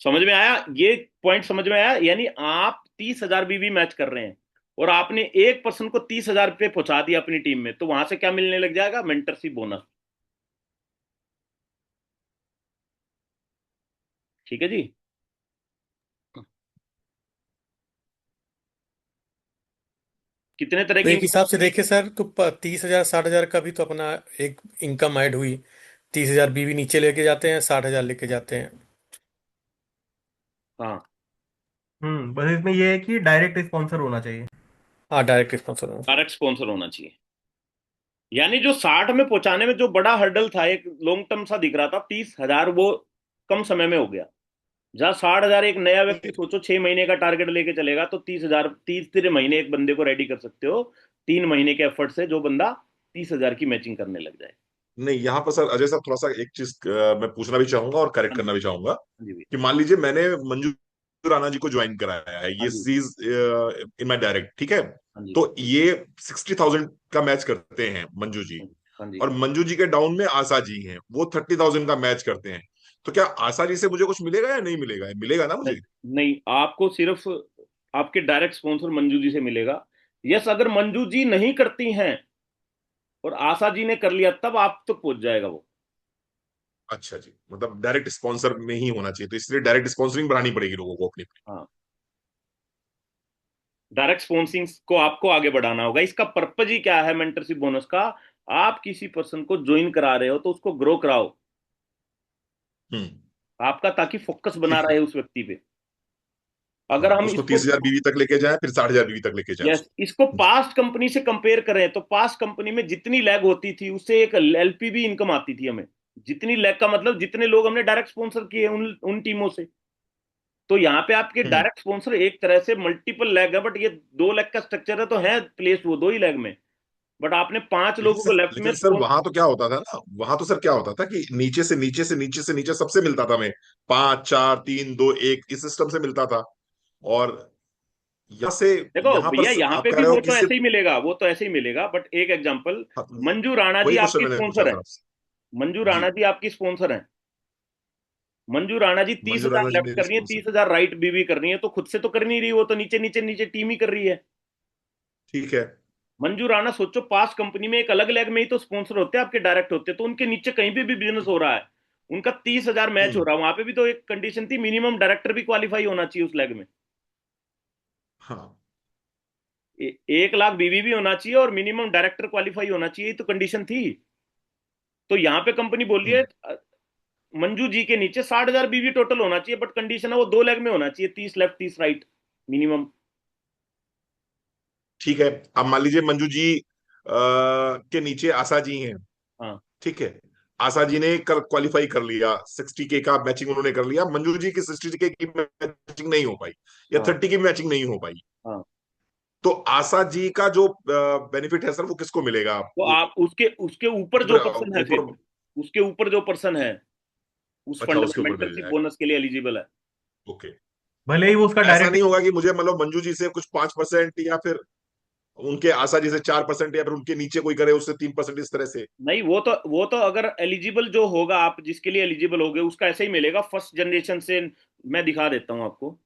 समझ में आया ये पॉइंट? समझ में आया? यानी आप 30,000 बीवी मैच कर रहे हैं, और आपने एक पर्सन को 30,000 पे पहुंचा दिया अपनी टीम में, तो वहां से क्या मिलने लग जाएगा? Mentorship bonus. ठीक है जी। कितने तरह तो की एक इनकम हिसाब से होगी? देखे सर तो 30,000 60,000 का भी तो अपना एक इनकम ऐड हुई। 30,000 बीवी नीचे लेके जाते हैं, 60,000 लेके जाते हैं। हाँ। बस इसमें ये है कि डायरेक्ट स्पॉन्सर होना चाहिए। हाँ, डायरेक्ट स्पॉन्सर होना चाहिए। डायरेक्ट स्पॉन्सर होना चाहिए। यानी जो 60 में पहुंचाने में जो बड़ा हर्डल था, एक लॉन्ग टर्म सा दिख रहा था, 30,000 वो कम समय में हो गया। जहां 60,000 एक नया व्यक्ति सोचो 6 महीने का टारगेट लेके चलेगा, तो 30,000 30 महीने एक बंदे को रेडी कर सकते हो। 3 महीने के एफर्ट से जो बंदा 30,000 की मैचिंग करने लग जाए। नहीं, यहाँ पर सर अजय साहब थोड़ा सा एक चीज मैं पूछना भी चाहूंगा और करेक्ट हाँ जी। करना भी चाहूंगा हाँ जी भैया। कि मान लीजिए मैंने मंजू राणा जी को ज्वाइन कराया है, हाँ ये जी। सीज इन माई डायरेक्ट, ठीक है। हाँ जी। तो ये 60,000 का मैच करते हैं मंजू जी, हाँ जी। हाँ जी। और मंजू जी के डाउन में आशा जी हैं, वो 30,000 का मैच करते हैं। तो क्या आशा जी से मुझे कुछ मिलेगा या नहीं मिलेगा? मिलेगा ना नहीं, मुझे? नहीं, आपको सिर्फ आपके डायरेक्ट स्पॉन्सर मंजू जी से मिलेगा। यस, अगर मंजू जी नहीं करती हैं और आशा जी ने कर लिया, तब आप तक पहुंच जाएगा वो। अच्छा जी, मतलब डायरेक्ट स्पॉन्सर में ही होना चाहिए, तो इसलिए डायरेक्ट स्पॉन्सरिंग बढ़ानी पड़ेगी लोगों को अपनी। हाँ, डायरेक्ट स्पॉन्सिंग को आपको आगे बढ़ाना होगा। इसका पर्पज ही क्या है मेंटरशिप बोनस का? आप किसी पर्सन को ज्वाइन करा रहे हो तो उसको ग्रो कराओ। आपका, ताकि फोकस बना ठीक है। रहे उस व्यक्ति पे। अगर हम उसको इसको 30,000 बीवी तक लेके जाए, फिर 60,000 बीवी तक लेके जाए यस उसको। इसको पास्ट कंपनी से कंपेयर करें तो पास्ट कंपनी में जितनी लैग होती थी उससे एक एलपीबी इनकम आती थी हमें। जितनी लैग का मतलब जितने लोग हमने डायरेक्ट स्पॉन्सर किए उन उन टीमों से। तो यहाँ पे आपके हम्म। डायरेक्ट स्पॉन्सर एक तरह से मल्टीपल लैग है, बट ये 2 लैग का स्ट्रक्चर है तो है प्लेस वो 2 ही लैग में। बट आपने 5 लोगों को लेफ्ट में लेकिन सर वहां तो क्या होता था ना, वहां तो सर क्या होता था कि नीचे से नीचे से नीचे से नीचे सबसे मिलता था हमें, 5 4 3 2 1 इस सिस्टम से मिलता था। और यहाँ से, देखो यहाँ पर भैया, यहाँ आप पे कह भी रहे हो वो कि तो ऐसे सिर्फ, ही मिलेगा, वो तो ऐसे ही मिलेगा, बट एक एग्जांपल, हाँ, मंजू राणा जी वही क्वेश्चन आपकी मैंने पूछा स्पॉन्सर है। सर आपसे। मंजू जी। राणा जी आपकी स्पॉन्सर है। मंजू राणा जी तीस मंजू हजार राणा जी लेफ्ट मेरी करनी है, स्पॉन्सर। 30,000 राइट बीवी करनी है, तो खुद से तो कर नहीं रही, वो तो नीचे नीचे नीचे टीम ही कर रही है। ठीक है। मंजू राणा सोचो, पास कंपनी में एक अलग लेग में ही तो स्पॉन्सर होते हैं आपके, डायरेक्ट होते हैं, तो उनके नीचे कहीं भी बिजनेस हो रहा है, उनका 30,000 मैच हो हम्म। रहा है, वहां पे भी तो एक कंडीशन थी, मिनिमम डायरेक्टर भी क्वालिफाई होना चाहिए उस लेग में। हाँ। 1 लाख बीवी भी होना चाहिए और मिनिमम डायरेक्टर क्वालिफाई होना चाहिए, तो कंडीशन थी। तो यहाँ पे कंपनी बोल रही है हम्म। मंजू जी के नीचे 60,000 बीवी टोटल होना चाहिए, बट कंडीशन है वो 2 लेग में होना चाहिए, 30 लेफ्ट 30 राइट मिनिमम। ठीक है। अब मान लीजिए मंजू जी के नीचे आशा जी हैं। हाँ ठीक है। आशा जी ने कल क्वालिफाई कर लिया, 60K का मैचिंग उन्होंने कर लिया, मंजू जी की 60K की मैचिंग नहीं हो पाई, या हाँ 30 की मैचिंग नहीं हो पाई। हाँ। तो आशा जी का जो बेनिफिट है सर, वो किसको मिलेगा? तो वो आप उसके उसके ऊपर जो पूरा पर्सन है, ऊपर। फिर उसके ऊपर जो पर्सन है उस अच्छा, फंड उसके में ऊपर मिल मेंटरशिप जाएगा। बोनस के लिए एलिजिबल है। ओके। भले ही वो उसका ऐसा डायरेक्ट। नहीं होगा कि मुझे मतलब मंजू जी से कुछ 5%, या फिर उनके आशा जी से 4%, या फिर उनके नीचे कोई करे उससे 3%, इस तरह से? नहीं, वो तो अगर एलिजिबल जो होगा, आप जिसके लिए एलिजिबल होगे उसका ऐसे ही मिलेगा फर्स्ट जनरेशन से। मैं दिखा देता हूँ आपको।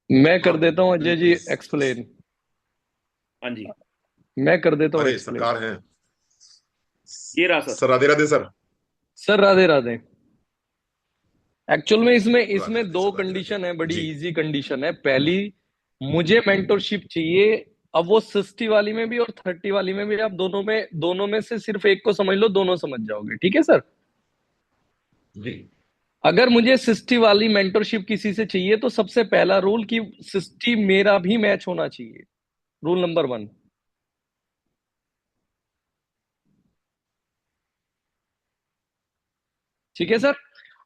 मैं हाँ कर देता हूँ अजय जी प्लीज। एक्सप्लेन। हाँ जी, मैं कर देता हूँ अरे एक्सप्लेन। सरकार है। ये रहा sir. Sir Radhe Radhe sir. Sir Radhe Radhe. Actual में इसमें राधे इसमें राधे दो सर, राधे राधे। कंडीशन है, बड़ी जी। इजी कंडीशन है। पहली, मुझे मेंटरशिप चाहिए। अब वो 60 वाली में भी और 30 वाली में भी, आप दोनों में से सिर्फ एक को समझ लो, दोनों समझ जाओगे। ठीक है सर। जी। अगर मुझे 60 वाली मेंटरशिप किसी से चाहिए तो सबसे पहला रूल कि 60 मेरा भी मैच होना चाहिए। Rule number 1। ठीक है सर।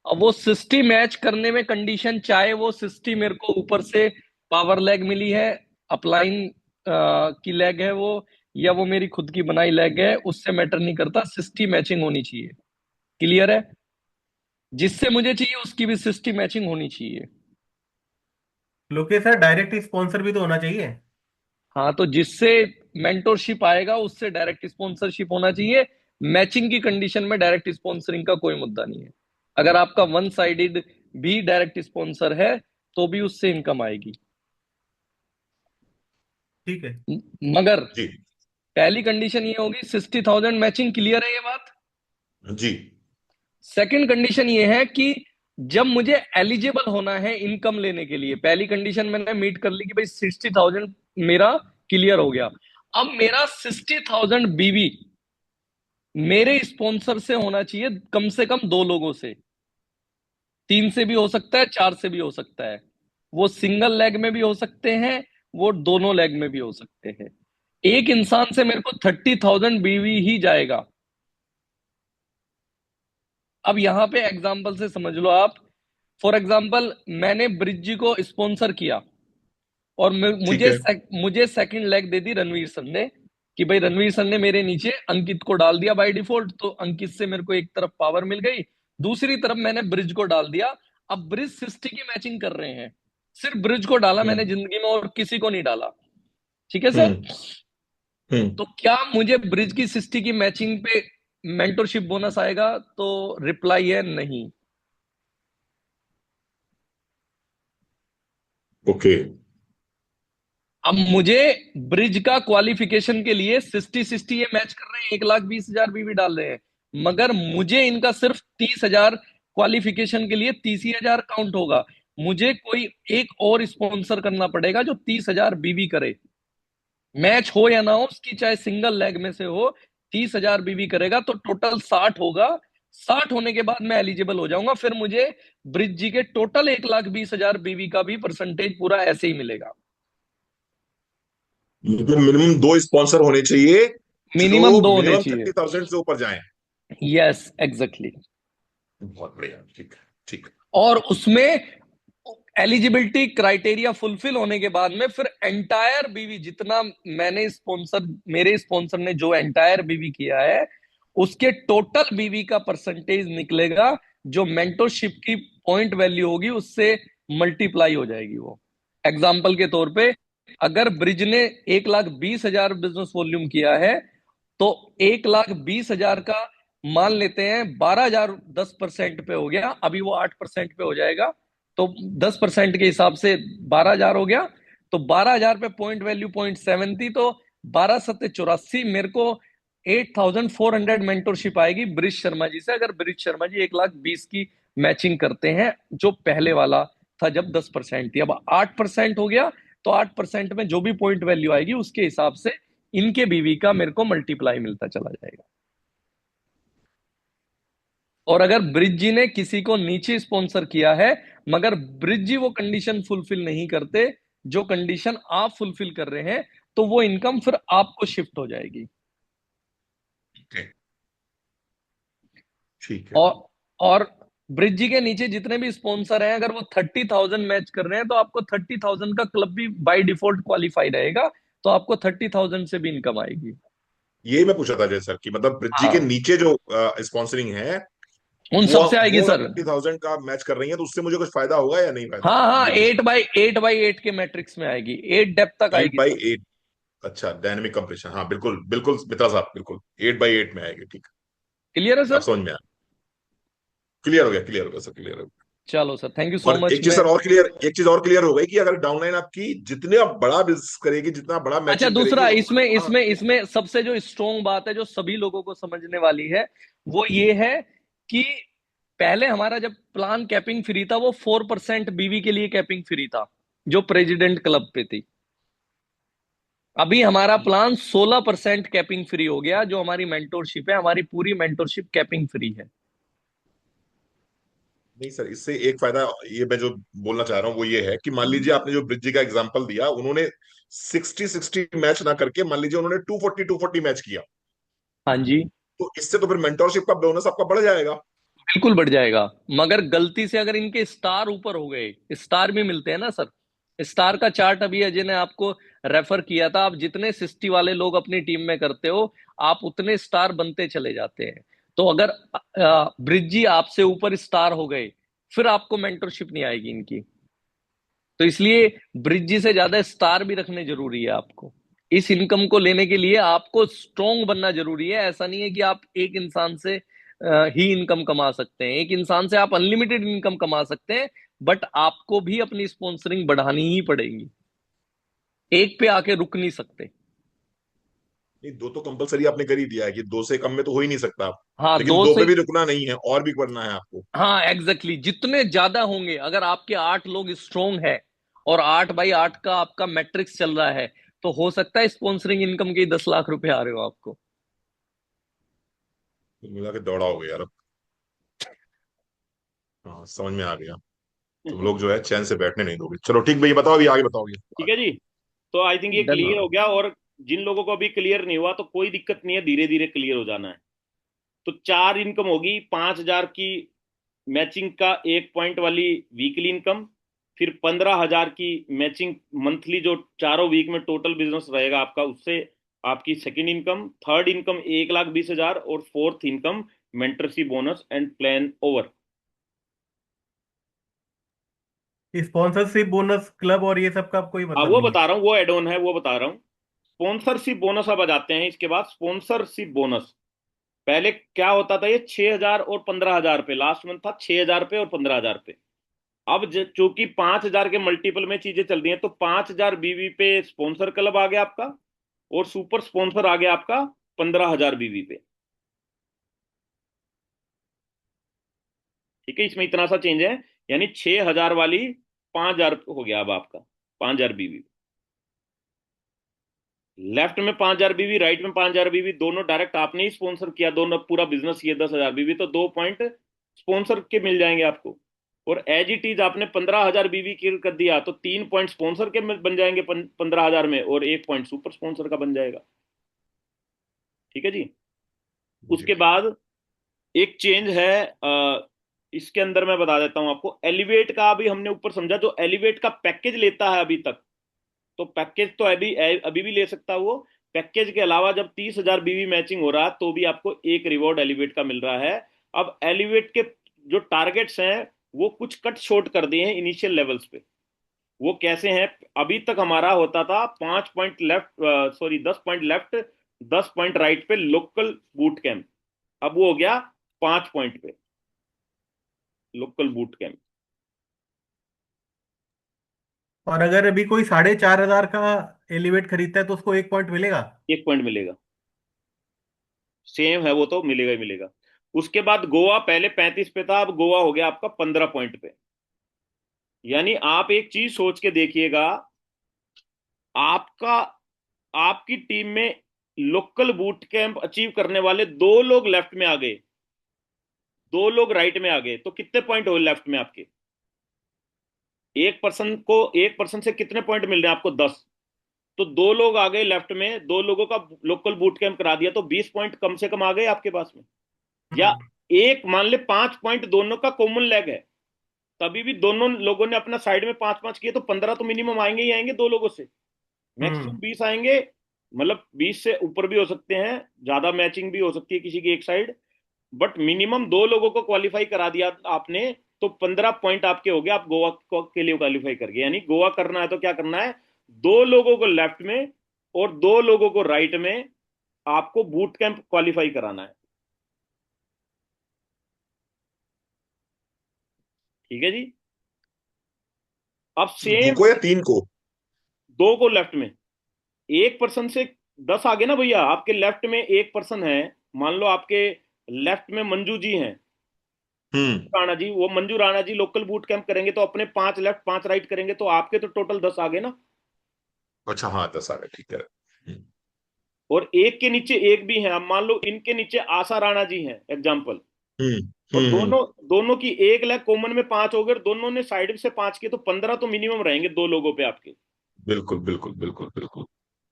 अब वो 60 मैच करने में कंडीशन, चाहे वो 60 मेरे को ऊपर से पावर लैग मिली है, अपलाइन की लैग है वो, या वो मेरी खुद की बनाई लैग है, उससे मैटर नहीं करता, 60 मैचिंग होनी चाहिए। क्लियर है? जिससे मुझे चाहिए उसकी भी 60 मैचिंग होनी चाहिए। लोकेश सर, डायरेक्ट स्पॉन्सर भी तो होना चाहिए। हाँ, तो जिससे मेंटोरशिप आएगा उससे डायरेक्ट स्पॉन्सरशिप होना चाहिए। मैचिंग की कंडीशन में डायरेक्ट स्पॉन्सरिंग का कोई मुद्दा नहीं है। अगर आपका वन साइडेड भी डायरेक्ट स्पॉन्सर है तो भी उससे इनकम आएगी। ठीक है। मगर जी। पहली कंडीशन ये होगी 60,000 मैचिंग। क्लियर है ये बात? जी। सेकंड कंडीशन ये है कि जब मुझे एलिजिबल होना है इनकम लेने के लिए, पहली कंडीशन मैंने मीट कर ली कि भाई 60,000 मेरा क्लियर हो गया। अब मेरा 60,000 बीवी मेरे स्पॉन्सर से होना चाहिए, कम से कम 2 लोगों से। 3 से भी हो सकता है, 4 से भी हो सकता है। वो सिंगल लेग में भी हो सकते हैं, वो दोनों लेग में भी हो सकते हैं। एक इंसान से मेरे को 30,000 बीवी ही जाएगा। अब यहां पे एग्जाम्पल से समझ लो आप। फॉर एग्जाम्पल, मैंने ब्रिज जी को स्पॉन्सर किया और ठीक है। मुझे सेकंड लेग दे दी रणवीर सर ने, कि भाई रणवीर सर ने मेरे नीचे अंकित को डाल दिया बाय डिफॉल्ट, तो अंकित से मेरे को एक तरफ पावर मिल गई, दूसरी तरफ मैंने ब्रिज को डाल दिया। अब ब्रिज 60 की मैचिंग कर रहे हैं, सिर्फ ब्रिज को डाला मैंने हम्म। जिंदगी में, और किसी को नहीं डाला। ठीक है सर। हम्म। हम्म। तो क्या मुझे ब्रिज की 60 की मैचिंग पे मेंटरशिप बोनस आएगा? तो रिप्लाई है नहीं। ओके। अब मुझे ब्रिज का क्वालिफिकेशन के लिए 60-60 ये मैच कर रहे हैं, 1,20,000 भी डाल रहे हैं, मगर मुझे इनका सिर्फ 30,000 क्वालिफिकेशन के लिए 30,000 काउंट होगा। मुझे कोई एक और स्पॉन्सर करना पड़ेगा जो 30,000 बीवी करे, मैच हो या ना हो उसकी, चाहे सिंगल लेग में से हो, 30,000 बीवी करेगा तो टोटल 60 होगा। 60 होने के बाद मैं एलिजिबल हो जाऊंगा, फिर मुझे ब्रिज जी के टोटल 1,20,000 बीवी का भी परसेंटेज पूरा ऐसे ही मिलेगा। मतलब मिनिमम 2 स्पॉन्सर होने चाहिए जो मिनिमम 2 होने मिनिमम चाहिए। 30,000 से ऊपर जाएं। Yes exactly. बहुत बढ़िया, ठीक है, ठीक है। और उसमें एलिजिबिलिटी क्राइटेरिया फुलफिल होने के बाद में फिर एंटायर बीवी जितना मैंने स्पॉन्सर, मेरे स्पॉन्सर ने जो एंटायर बीवी किया है उसके टोटल बीवी का परसेंटेज निकलेगा, जो मेंटरशिप की पॉइंट वैल्यू होगी उससे मल्टीप्लाई हो जाएगी वो। एग्जाम्पल के तौर पे अगर ब्रिज ने 1,20,000 बिजनेस वॉल्यूम किया है तो 1,20,000 का मान लेते हैं 12,000 10% पे हो गया, अभी वो 8% पे हो जाएगा, तो 10% के हिसाब से 12,000 हो गया, तो 12,000 पे पॉइंट वैल्यू 0.7 थी, तो 12,784 मेरे को 8,400 मेंटरशिप आएगी ब्रिज शर्मा जी से, अगर ब्रिज शर्मा जी 1,20,000 की मैचिंग करते हैं, जो पहले वाला था जब 10% थी। अब 8% हो गया, तो 8% में जो भी पॉइंट वैल्यू आएगी उसके हिसाब से इनके बीवी का मेरे को मल्टीप्लाई मिलता चला जाएगा। और अगर ब्रिज जी ने किसी को नीचे स्पॉन्सर किया है मगर ब्रिज जी वो कंडीशन फुलफिल नहीं करते जो कंडीशन आप फुलफिल कर रहे हैं, तो वो इनकम फिर आपको शिफ्ट हो जाएगी। ठीक है। और ब्रिज जी के नीचे जितने भी स्पॉन्सर हैं अगर वो 30,000 मैच कर रहे हैं तो आपको 30,000 का क्लब भी बाय डिफॉल्ट क्वालिफाई रहेगा, तो आपको 30,000 से भी इनकम आएगी। ये मैं पूछा था जय सर कि मतलब ब्रिज के हाँ, नीचे जो स्पॉन्सरिंग है उन वो सबसे आएगी वो अगर सर। 30,000 का मैच कर रही है तो उससे मुझे कुछ फायदा होगा या नहीं फायदा? हाँ हाँ, ये पूछा। 8x8 के मैट्रिक्स में आएगी, 8 डेप्थ तक 8 आएगी बाई सर। 8। अच्छा, डायनेमिक कंप्रेशन, हाँ बिल्कुल बिल्कुल मित्रा साहब, बिल्कुल 8 बाई 8 में आएगी, ठीक क्लियर है है, अब सर? समझ में आया। क्लियर हो गया, क्लियर हो गया सर, क्लियर हो गया। चलो सर, थैंक यू सो और मच। एक चीज मैं सर और क्लियर, एक चीज और क्लियर हो गई कि अगर डाउनलाइन आपकी जितना बड़ा बिजनेस करेगी, जितना बड़ा अच्छा, मैचिंग करेगी, दूसरा उतना इसमें बड़ा। इसमें इसमें सबसे जो स्ट्रोंग बात है जो सभी लोगों को समझने वाली है वो ये है कि पहले हमारा जब प्लान कैपिंग फ्री था वो 4% बीवी के लिए कैपिंग फ्री था जो प्रेसिडेंट क्लब पे थी। अभी हमारा प्लान 16% कैपिंग फ्री हो गया, जो हमारी मेंटोरशिप है, हमारी पूरी मेंटोरशिप कैपिंग फ्री है। नहीं सर, इससे एक फायदा ये मैं जो बोलना चाह रहा हूँ वो ये है कि मान लीजिए आपने जो ब्रिज का एग्जांपल दिया, उन्होंने 60-60 मैच ना करके मान लीजिए उन्होंने 240-240 मैच किया, हाँ जी, तो इससे तो फिर मेंटोरशिप का बोनस आपका बढ़ जाएगा। बिल्कुल बढ़ जाएगा। मगर गलती से अगर इनके स्टार ऊपर हो गए, स्टार भी मिलते हैं ना सर, स्टार का चार्ट अभी अजय ने आपको रेफर किया था, आप जितने 60 वाले लोग अपनी टीम में करते हो आप उतने स्टार बनते चले जाते हैं। तो अगर ब्रिज आपसे ऊपर स्टार हो गए फिर आपको मेंटरशिप नहीं आएगी इनकी। तो इसलिए ब्रिज से ज्यादा स्टार भी रखने जरूरी है आपको। इस इनकम को लेने के लिए आपको स्ट्रोंग बनना जरूरी है। ऐसा नहीं है कि आप एक इंसान से ही इनकम कमा सकते हैं, एक इंसान से आप अनलिमिटेड इनकम कमा सकते हैं, बट आपको भी अपनी स्पॉन्सरिंग बढ़ानी ही पड़ेगी, एक पे आके रुक नहीं सकते। नहीं, दो तो कंपलसरी आपने कर ही दिया है कि दो से कम में तो हो ही नहीं सकता आप, हाँ, लेकिन दो दो से। पे भी रुकना नहीं है और भी करना है आपको। हाँ एग्जैक्टली, जितने ज्यादा होंगे, अगर आपके 8 लोग स्ट्रोंग है और 8x8 का आपका मैट्रिक्स चल रहा है, तो हो सकता है स्पॉन्सरिंग इनकम के 10 लाख रुपए आ रहे हो आपको। तो मिला के दौड़ा हो गया यार अब। हाँ समझ में आ गया। तुम लोग जो है चैन से बैठने नहीं दोगे। चलो ठीक भैया, बताओ अभी आगे, बताओ ये ठीक है जी। तो आई थिंक ये डन। क्लियर हो गया, और जिन लोगों को अभी क्लियर नहीं हुआ तो कोई दिक्कत नहीं है, धीरे धीरे क्लियर हो जाना है। तो 4 इनकम होगी, 5,000 की मैचिंग का 1 पॉइंट वाली वीकली इनकम, फिर 15,000 की मैचिंग मंथली जो चारों वीक में टोटल बिजनेस रहेगा आपका, उससे आपकी सेकंड इनकम, थर्ड इनकम 1,20,000, और fourth income mentorship bonus and plan over. Sponsorship bonus club और ये सब का कोई हाँ मतलब वो नहीं है? बता रहा हूँ, वो एड ऑन है, वो बता रहा हूँ। स्पॉन्सरशिप बोनस अब आ जाते हैं इसके बाद। स्पॉन्सरशिप बोनस पहले क्या होता था, ये 6,000 और 15,000 पे, लास्ट मंथ था 6,000 पे और 15,000 पे। अब चूंकि 5,000 के मल्टीपल में चीजें चल रही हैं, तो 5,000 बीवी पे स्पॉन्सर क्लब आ गया आपका, और सुपर स्पॉन्सर आ गया आपका 15,000 बीवी पे। ठीक है, इसमें इतना सा चेंज है, यानी 6,000 वाली 5,000 हो गया अब आपका, 5,000 बीवी। लेफ्ट में 5,000 बीवी, राइट में 5,000 बीवी, दोनों डायरेक्ट आपने ही स्पॉन्सर किया, दोनों पूरा बिजनेस ये 10,000 बीवी, तो 2 पॉइंट स्पॉन्सर के मिल जाएंगे आपको। और एज इट इज आपने 15,000 बीवी की कर दिया तो 3 पॉइंट स्पॉन्सर के बन जाएंगे 15,000 में, और 1 पॉइंट सुपर स्पॉन्सर का बन जाएगा। ठीक है जी। उसके बाद एक चेंज है इसके अंदर मैं बता देता हूं आपको। एलिवेट का अभी हमने ऊपर समझा, जो एलिवेट का पैकेज लेता है अभी तक, तो पैकेज तो अभी अभी भी ले सकता है वो। पैकेज के अलावा जब 30,000 बीवी मैचिंग हो रहा तो भी आपको एक रिवॉर्ड एलिवेट का मिल रहा है। अब एलिवेट के जो टारगेट्स हैं वो कुछ कट शॉर्ट कर दिए हैं इनिशियल लेवल्स पे। वो कैसे हैं? अभी तक हमारा होता था 5 point left, sorry 10 point left, 10 point right पे लोकल बूट कैंप। अब वो हो गया 5 पॉइंट पे लोकल बूट कैंप। और अगर अभी कोई 4,500 का एलिवेट खरीदता है तो उसको 1 पॉइंट मिलेगा? 1 पॉइंट मिलेगा, सेम है वो तो मिलेगा ही मिलेगा। उसके बाद गोवा पहले 35 पे था, अब गोवा हो गया आपका 15 पॉइंट पे। यानी आप एक चीज सोच के देखिएगा, आपका आपकी टीम में लोकल बूट कैंप अचीव करने वाले 2 लोग लेफ्ट में आ गए, 2 लोग राइट में आ गए, तो कितने पॉइंट हो लेफ्ट में आपके? एक पर्सन से कितने पॉइंट मिल रहे हैं आपको? 10। तो 2 लोग आ गए लेफ्ट में, 2 लोगों का लोकल बूट कैंप करा दिया, तो 20 पॉइंट कम से कम आ गए आपके पास में। या एक मान ले 5 पॉइंट दोनों का कॉमन लेग है, तभी भी दोनों लोगों ने अपना साइड में 5-5 किए, तो 15 तो मिनिमम आएंगे ही आएंगे 2 लोगों से। मैक्सिमम 20 आएंगे, मतलब 20 से ऊपर भी हो सकते हैं, ज्यादा मैचिंग भी हो सकती है किसी की एक साइड, बट मिनिमम 2 लोगों को क्वालिफाई करा दिया आपने, तो 15 पॉइंट आपके हो गए, आप गोवा के लिए क्वालिफाई कर गए। यानी गोवा करना है तो क्या करना है? 2 लोगों को लेफ्ट में और 2 लोगों को राइट में आपको बूट कैंप क्वालिफाई कराना है। ठीक है जी। अब 2 सेम को या 3 को? 2 को लेफ्ट में, एक पर्सन से 10 आ गए ना भैया। आपके लेफ्ट में एक पर्सन है, मान लो आपके लेफ्ट में मंजू जी हैं, हम्म। राणा जी, वो मंजू राणा जी लोकल बूट कैंप करेंगे तो अपने 5 लेफ्ट 5 राइट करेंगे, तो आपके तो टोटल 10 आ गए ना। अच्छा, हाँ 10 आ गए, ठीक है। और एक के नीचे एक भी है, अब मान लो इनके नीचे आशा राणा जी हैं एग्जाम्पल, हम्म। और हम्म। दोनों दोनों की एक लेग कॉमन में 5 हो गए, और दोनों ने साइड से 5 किए, तो 15 तो मिनिमम रहेंगे 2 लोगों पे आपके। बिल्कुल बिल्कुल बिल्कुल बिल्कुल।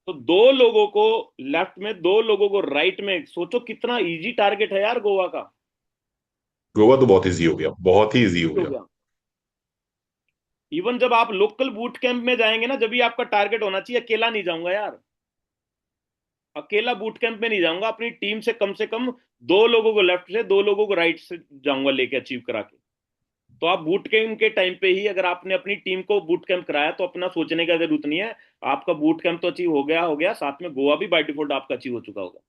तो 2 लोगों को लेफ्ट में, 2 लोगों को राइट में, सोचो कितना इजी टारगेट है यार गोवा का। गोवा तो बहुत इजी हो गया, बहुत ही इजी हो हो गया। गया। इवन जब आप लोकल बूट कैंप में जाएंगे ना, जब भी आपका टारगेट होना चाहिए, अकेला नहीं जाऊंगा यार, अकेला बूट कैंप में नहीं जाऊंगा, अपनी टीम से कम 2 लोगों को लेफ्ट से, 2 लोगों को राइट से जाऊंगा लेके अचीव करा के। तो आप बूट कैंप के टाइम पे ही अगर आपने अपनी टीम को बूट कैंप कराया तो अपना सोचने का जरूरत नहीं है, आपका बूट कैंप तो अचीव हो गया, साथ में गोवा भी बाय डिफॉल्ट आपका अचीव हो चुका होगा।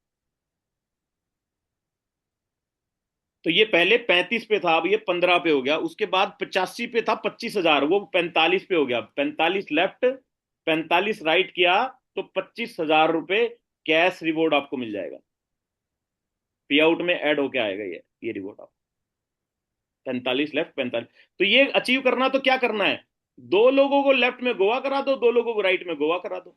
तो ये पहले 35 पे था, अब ये 15 पे हो गया। उसके बाद 85 पे था 25,000, वो 45 पे हो गया। 45 लेफ्ट 45 राइट किया तो 25,000 रुपए कैश रिवॉर्ड आपको मिल जाएगा, पे आउट में ऐड होके आएगा ये रिवॉर्ड आपको। 45 लेफ्ट 45, तो ये अचीव करना तो क्या करना है? 2 लोगों को लेफ्ट में गोवा करा दो, 2 लोगों को राइट में गोवा करा दो,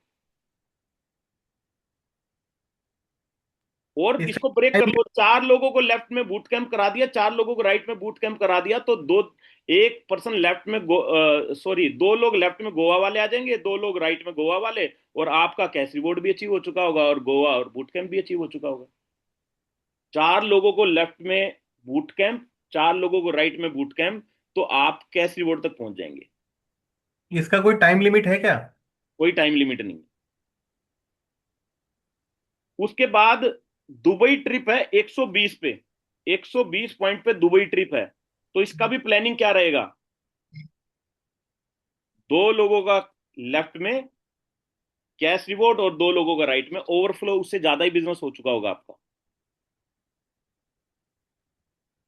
और इसका इसको ब्रेक कर टाइम दो। 4 लोगों को लेफ्ट में बूट कैंप करा दिया, 4 लोगों को राइट में बूट कैंप करा दिया, तो एक पर्सन लेफ्ट में सॉरी 2 लोग लेफ्ट में गोवा वाले आ जाएंगे, 2 लोग राइट में गोवा वाले, और आपका कैश रिवॉर्ड भी अचीव हो चुका होगा, और गोवा और बूट कैंप भी अचीव हो चुका होगा। 4 लोगों को लेफ्ट में बूट कैंप, 4 लोगों को राइट में बूट कैंप, तो आप कैश रिवॉर्ड तक पहुंच जाएंगे। इसका कोई टाइम लिमिट है क्या? कोई टाइम लिमिट नहीं। उसके बाद दुबई ट्रिप है 120 पे, 120 पॉइंट पे दुबई ट्रिप है, तो इसका भी प्लानिंग क्या रहेगा? 2 लोगों का लेफ्ट में कैश रिवॉर्ड और 2 लोगों का राइट में ओवरफ्लो, उससे ज्यादा ही बिजनेस हो चुका होगा आपका।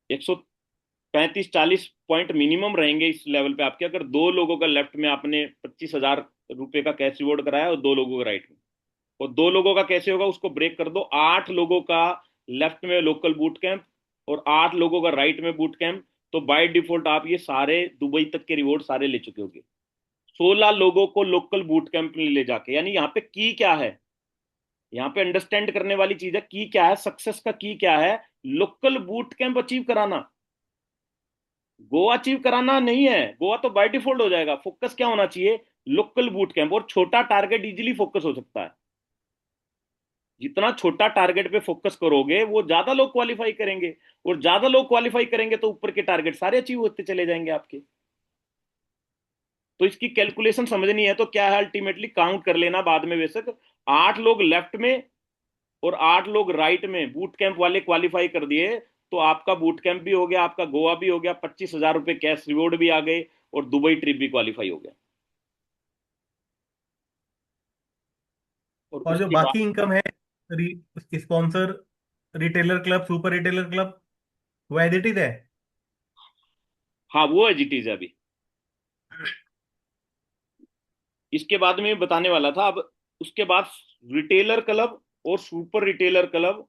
135-40 पॉइंट मिनिमम रहेंगे इस लेवल पे आपके, अगर 2 लोगों का लेफ्ट में आपने 25,000 रुपए का कैश रिवॉर्ड कराया और 2 लोगों का राइट में। और 2 लोगों का कैसे होगा उसको ब्रेक कर दो, 8 लोगों का लेफ्ट में लोकल बूट कैंप और 8 लोगों का राइट में बूट कैंप, तो बाय डिफॉल्ट आप ये सारे दुबई तक के रिवॉर्ड सारे ले चुके होंगे। 16 लोगों को लोकल बूट कैंप में ले जाके, यानी यहाँ पे की क्या है? यहाँ पे अंडरस्टैंड करने वाली चीज है, की क्या है, सक्सेस का की क्या है, लोकल बूट कैंप अचीव कराना, गोवा अचीव कराना नहीं है। गोवा तो बाय डिफॉल्ट हो जाएगा। फोकस क्या होना चाहिए, लोकल बूट कैंप। और छोटा टारगेट इजीली फोकस हो सकता है। जितना छोटा टारगेट पे फोकस करोगे वो ज्यादा लोग क्वालिफाई करेंगे, और ज्यादा लोग क्वालिफाई करेंगे तो ऊपर के टारगेट सारे अचीव होते चले जाएंगे आपके। तो इसकी कैलकुलेशन समझनी है तो क्या है, अल्टीमेटली काउंट कर लेना बाद में। बेशक 8 लोग लेफ्ट में और 8 लोग राइट में बूट कैंप वाले क्वालिफाई कर दिए, तो आपका बूट कैंप भी हो गया, आपका गोवा भी हो गया, 25,000 रुपए कैश रिवॉर्ड भी आ गए, और दुबई ट्रिप भी क्वालिफाई हो गया। और और जो उसके बाद बाकी इनकम है, sponsor, retailer club, super retailer club, वो एडिटेड है। हाँ, वो एजिटीज है अभी। इसके बाद में बताने वाला था। अब उसके बाद रिटेलर क्लब और super retailer club,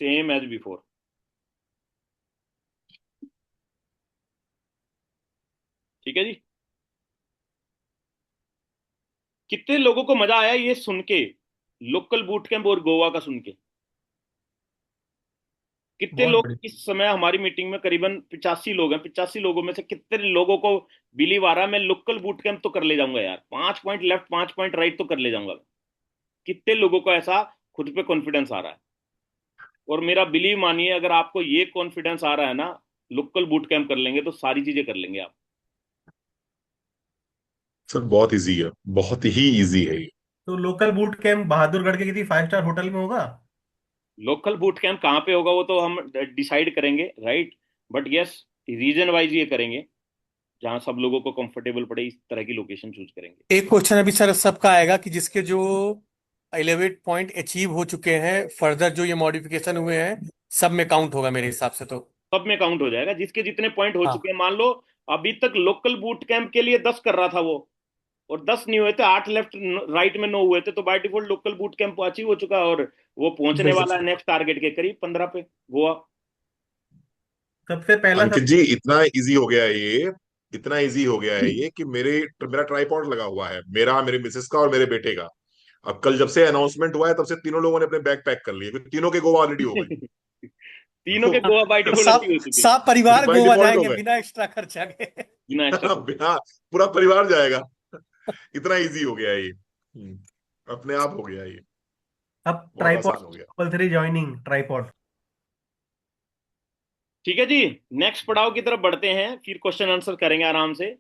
same as before. ठीक है जी। कितने लोगों को मजा आया ये सुन के, लोकल बूट कैंप और गोवा का सुन के? कितने बहुत लोग बढ़िया। इस समय हमारी मीटिंग में, करीबन 85 लोग हैं, 85 लोगों में से कितने लोगों को बिलीव आ रहा है मैं लोकल बूट कैंप तो कर ले जाऊंगा यार, 5 पॉइंट लेफ्ट 5 पॉइंट राइट तो कर ले जाऊंगा? कितने लोगों को ऐसा खुद पे कॉन्फिडेंस आ रहा है? और मेरा बिलीव मानिए, अगर आपको ये कॉन्फिडेंस आ रहा है ना, लोकल बूट कैंप कर लेंगे तो सारी चीजें कर लेंगे आप। सर बहुत इजी है, बहुत ही इजी है ये। तो लोकल बूट कैंप बहादुरगढ़ के किसी 5 स्टार होटल में होगा? लोकल बूट कैंप कहाँ पे होगा वो तो हम डिसाइड करेंगे, right. But yes, region wise ये करेंगे, जहां सब लोगों को कंफर्टेबल पड़े इस तरह की लोकेशन चूज करेंगे। एक क्वेश्चन अभी सर सबका आएगा कि जिसके जो 11 पॉइंट अचीव हो चुके हैं, फर्दर जो ये मॉडिफिकेशन हुए हैं, सब में काउंट होगा मेरे हिसाब से तो। सब में काउंट हो जाएगा, जिसके जितने पॉइंट हो हाँ, चुके हैं। मान लो अभी तक लोकल बूट कैंप के लिए 10 कर रहा था वो, और 10 नहीं हुए थे, 8 लेफ्ट राइट में 9 हुए थे, तो by default local boot camp achieve हो चुका है, और वो पहुंचने बिल्कुल वाला है सर। नेक्स्ट टारगेट के करीब 15 पे, गोवा। सबसे पहला अंकित सब। जी इतना इजी हो गया है ये, इतना इजी हो गया है ये कि मेरा ट्राईपॉड लगा हुआ है, मेरा, मेरे मिसेस का और मेरे बेटे का। अब कल जब से अनाउंसमेंट हुआ है तब से तीनों लोगों ने अपने बैग पैक कर लिए, क्योंकि तीनों के गोवा ऑलरेडी हो गए। तीनों के गोवा बाय डिफॉल्ट सब अचीव हो चुके हैं, सब परिवार बाई गोवा डिफॉल्ट हो जाएंगे गए। बिना एक्स्ट्रा खर्चा के। बिना एक्स्ट्रा। बिना, पूरा परिवार जाएगा। इतना इजी हो गया है ये। अपने आप हो गया ये, अब बहुत ट्राइपॉड आसान हो गया। Compulsory joining tripod. ठीक है जी, नेक्स्ट पड़ाव की तरफ बढ़ते हैं, फिर क्वेश्चन आंसर करेंगे आराम से।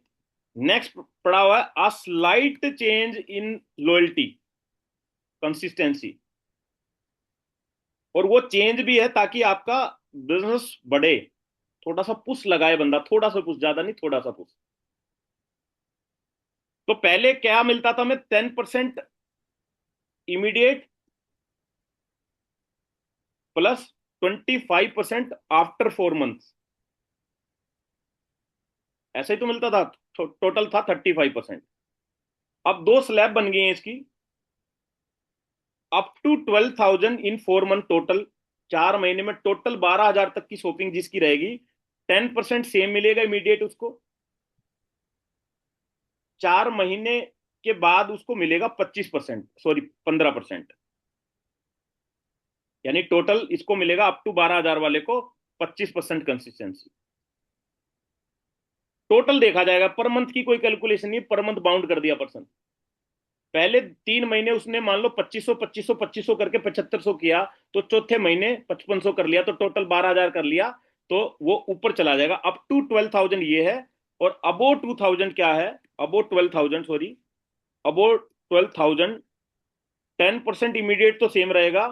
नेक्स्ट पड़ाव है a slight change in loyalty consistency. और वो चेंज भी है ताकि आपका बिजनेस बढ़े, थोड़ा सा पुश लगाए बंदा, थोड़ा सा पुश, ज्यादा नहीं, थोड़ा सा पुश। तो पहले क्या मिलता था, मैं 10% इमीडिएट प्लस 25% आफ्टर 4 मंथ्स, ऐसा ही तो मिलता था। टोटल था 35%। अब दो स्लैब बन गई हैं इसकी, up to 12,000 in 4 month total. 4 महीने में टोटल 12,000 तक की शॉपिंग जिसकी रहेगी, 10% सेम मिलेगा इमीडिएट उसको। 4 महीने के बाद उसको मिलेगा 25%, सॉरी 15%। यानी टोटल इसको मिलेगा अप टू 12,000 वाले को 25% कंसिस्टेंसी। टोटल देखा जाएगा, पर मंथ की कोई कैलकुलेशन नहीं, पर मंथ बाउंड कर दिया पर्सन। पहले 3 महीने उसने मान लो 2500 2500 2500 करके 7500 किया, तो चौथे महीने 5500 कर लिया, तो टोटल 12,000 कर लिया, तो वो ऊपर चला जाएगा। अप टू 12,000 ये है। और अबो 2,000 क्या है, अबो 12,000 सॉरी, अबो 12,000 10% इमीडिएट तो सेम रहेगा,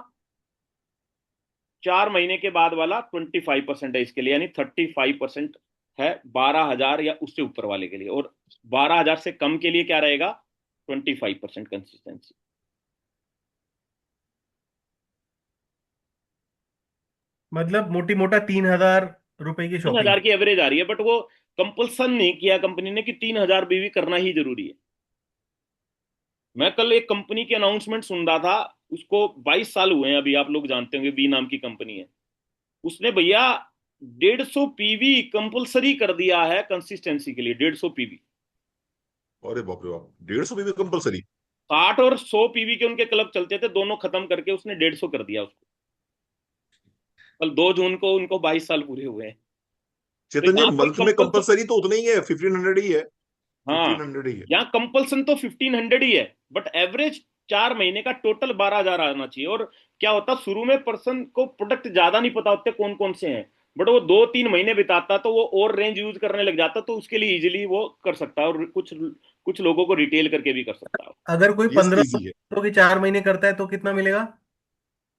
4 महीने के बाद वाला 25% है इसके लिए, यानी 35% है 12,000 या उससे ऊपर वाले के लिए। और 12,000 से कम के लिए क्या रहेगा, 25% कंसिस्टेंसी। मतलब मोटी मोटा 3,000 रुपए की तीन शॉपिंग। हजार की एवरेज आ रही है, बट वो कंपल्सन नहीं किया कंपनी ने कि 3,000 भी करना ही जरूरी है। मैं कल एक कंपनी की अनाउंसमेंट सुन रहा था, उसको 22 साल हुए हैं अभी, आप लोग जानते होंगे, बी नाम की कंपनी है। उसने भैया 150 पीवी कंपलसरी कर दिया है कंसिस्टेंसी के लिए, 150 पीवी। अरे बाप रे बाप, 150 भी कंपलसरी? 60 और 100 पीवी के उनके क्लब चलते थे, दोनों खत्म करके उसने 150 कर दिया उसको। कल 2 जून को उनको 22 साल पूरे हुए हैं। तो चेतन जी, यहाँ कोई मंथ में कंपल्सन, कंपलसरी तो उतना ही है, 1500 ही है। हाँ 1500 ही है। यहाँ कंपल्सन तो 1500 ही है, बट एवरेज 4 महीने का टोटल 12,000 आना चाहिए। और क्या होता, शुरू में पर्सन को प्रोडक्ट ज्यादा नहीं पता होते कौन कौन से हैं, बट वो 2-3 महीने बिताता तो वो और रेंज यूज करने लग जाता, तो उसके लिए इजीली वो कर सकता है। और कुछ कुछ लोगों को रिटेल करके भी कर सकता है। अगर कोई ये 15 इजी है। की 4 महीने करता है तो कितना मिलेगा?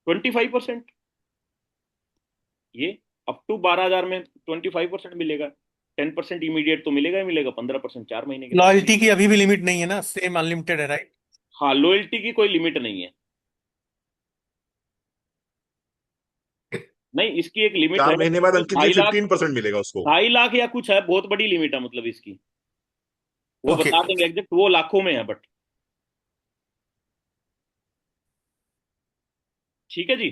25%। ये अप टू 12,000 में 25% मिलेगा। 10% इमीडिएट तो मिलेगा ही मिलेगा, 15% 4 महीने के लिए। लॉयल्टी की अभी भी लिमिट नहीं है ना, सेम अनलिमिटेड है, राइट? हाँ, लॉयल्टी की कोई लिमिट नहीं है। नहीं, इसकी एक लिमिट है, 4 महीने बाद अंकित जी 2.5 लाख, 15% मिलेगा उसको। 2.5 लाख या कुछ है, बहुत बड़ी लिमिट है मतलब इसकी। वो ओके। बता देंगे एग्जैक्ट, वो लाखों में है बट। ठीक है जी।